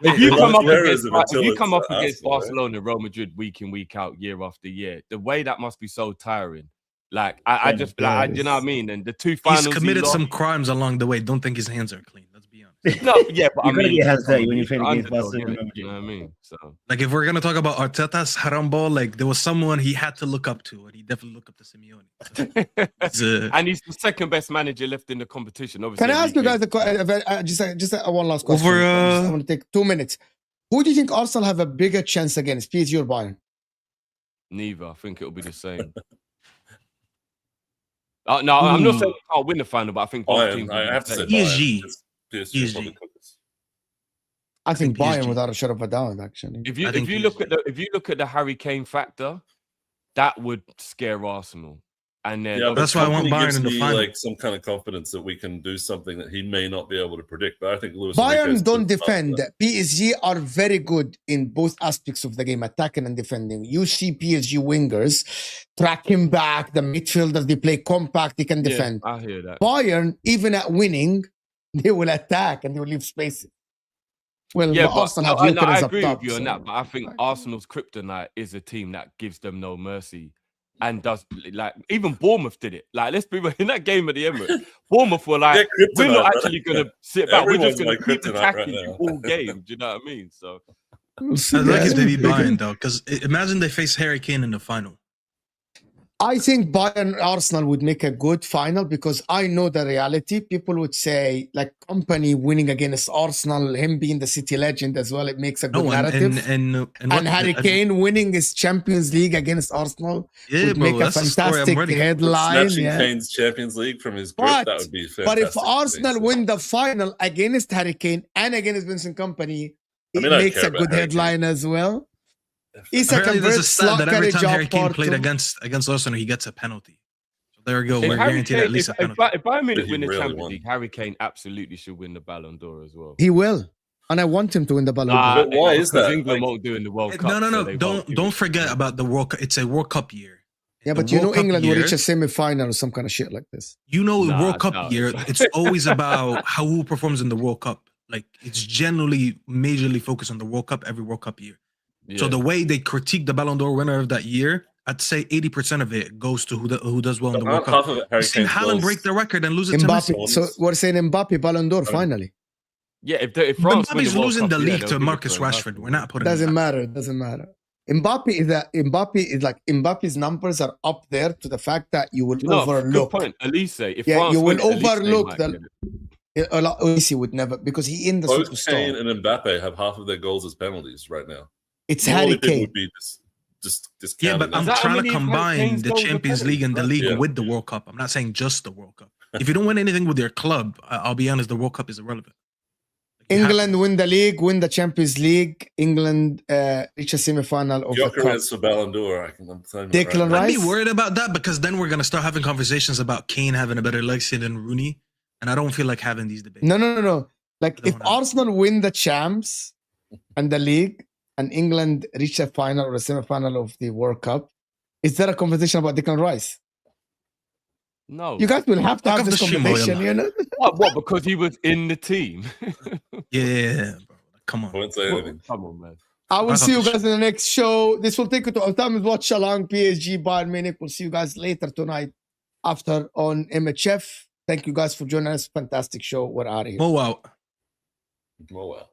If you come up Whereas against, until it's against Arsenal, right? Barcelona, Real Madrid week in, week out, year after year, the way that must be so tiring. Like I just like, you know what I mean? And the two finals he's committed lost- some crimes along the way. Don't think his hands are clean. Let's be honest. No, yeah, but You I gotta mean, get hands dirty when you're playing he's against underdog, Barcelona, innit? Real You know what I mean? So Like if we're gonna talk about Arteta's haram ball, like there was someone he had to look up to, and he definitely looked up to Simeone. So, and he's the second best manager left in the competition. Obviously, Can I ask you guys just one last question? I want to take 2 minutes. Who do you think Arsenal have a bigger chance against, PSG or Bayern? Neither. I think it'll be the same. No, I'm not saying we can't win the final, but I think both teams. I have to say PSG. Bayern. PSG. probably could. I think PSG. Bayern without a shadow of a doubt, actually. If I think you look at the Harry Kane factor, that would scare Arsenal. And then Yeah, That's why I want Kompany Bayern gives in the me, final. like some kind of confidence that we can do something that he may not be able to predict. But I think Luis Bayern Enrique's don't good defend. enough. PSG are very good in both aspects of the game, attacking and defending. You see PSG wingers tracking back, the midfielders, they play compact, they can defend. I hear that. Bayern, even at winning, they will attack and they will leave spaces. Well, Yeah, but but Arsenal have I Gyökeres up agree top, with you on so- that. But I think Arsenal's kryptonite is a team that gives them no mercy. And does like even Bournemouth did it. Like let's be real, in that game at the Emirates, Bournemouth were like, Yeah, we're not kryptonite, actually going to sit back. We're just going Everyone's to my keep kryptonite attacking right you now. all game. Do you know what I mean? So I'd like it to be Bayern though, because imagine they face Harry Kane in the final. I think Bayern Arsenal would make a good final because I know the reality. People would say, like, Kompany winning against Arsenal, him being the city legend as well, it makes a good narrative. And Harry Kane winning his Champions League against Arsenal yeah, would bro, make a that's the story I'm fantastic ready for. headline. Snatching Yeah. Kane's Champions League from his grip, that would be fantastic. But if to see. Arsenal win the final against Harry Kane and against Vincent Kompany, it I makes care a about good Harry headline as well. Isak Apparently, there's a Havertz, stat that every Slot time Harry Kane part played two. against Arsenal, he gets a penalty. So there we go. if We're Harry guaranteed Kane, at least a if penalty. Bayern Munich He win the really Champions won. League, Harry Kane absolutely should win the Ballon d'Or as well. He will. And I want him to win the Ballon d'Or. But why is because that? England Like- won't do in the World Cup. No. so they won't give Don't it. forget about the World Cup. It's a World Cup year. Yeah, The but you know World Cup England will year- reach a semi-final or some kind of shit like this. You know, Nah, World Cup no. year, it's always about who performs in the World Cup. Like, it's generally majorly focused on the World Cup every World Cup year. So the way they critique the Ballon d'Or winner of that year, I'd say 80% of it goes to who does well in the World Cup. Half of it, Harry We've seen Kane's Haaland goals. break the record and lose it to Messi. Mbappe. So we're saying Mbappe Ballon d'Or finally. Yeah, if France win Mbappe's the World losing Cup, the yeah, league they'll to give it Marcus Mbappe. Rashford. We're not putting Doesn't that. matter. Doesn't matter. Mbappe's numbers are up there to the fact that you will You know, overlook. good point. Elise, if Yeah, France you will win, Elise overlook might the. get it. Olise would never, because he in the Both superstar. Kane and Mbappe have half of their goals as penalties right now. It's Normally Harry people Kane. would be just Yeah, discounting but I'm that. that how trying to many of Harry combine Kane's the goals are Champions League and the penalties, league right? with the World Cup. I'm not saying just the World Cup. If you don't win anything with your club, I'll be honest, the World Cup is irrelevant. You have England to- win the league, win the Champions League. England reach a semi-final of the cup. Gyökeres for Ballon d'Or. I'm telling you Declan right I'd be Rice? worried about that because then we're going to start having conversations about Kane having a better legacy than Rooney. And I don't feel like having these debates. No. Like I if don't know. Arsenal win the champs and the league and England reach a final or a semi-final of the World Cup, is there a conversation about Declan Rice? No. You guys will have to Fuck have off this the shimo, conversation, yalla. you know? What? Because he was in the team. Yeah, bro. Come I on. won't say anything. Come on, man. I will Fuck see off you the guys in the next show. This will take you to Altam's Watch Along, PSG, Bayern Munich. We'll see you guys later tonight after on MHF. Thank you guys for joining us. Fantastic show. We're out of here. Mo out. Oh well.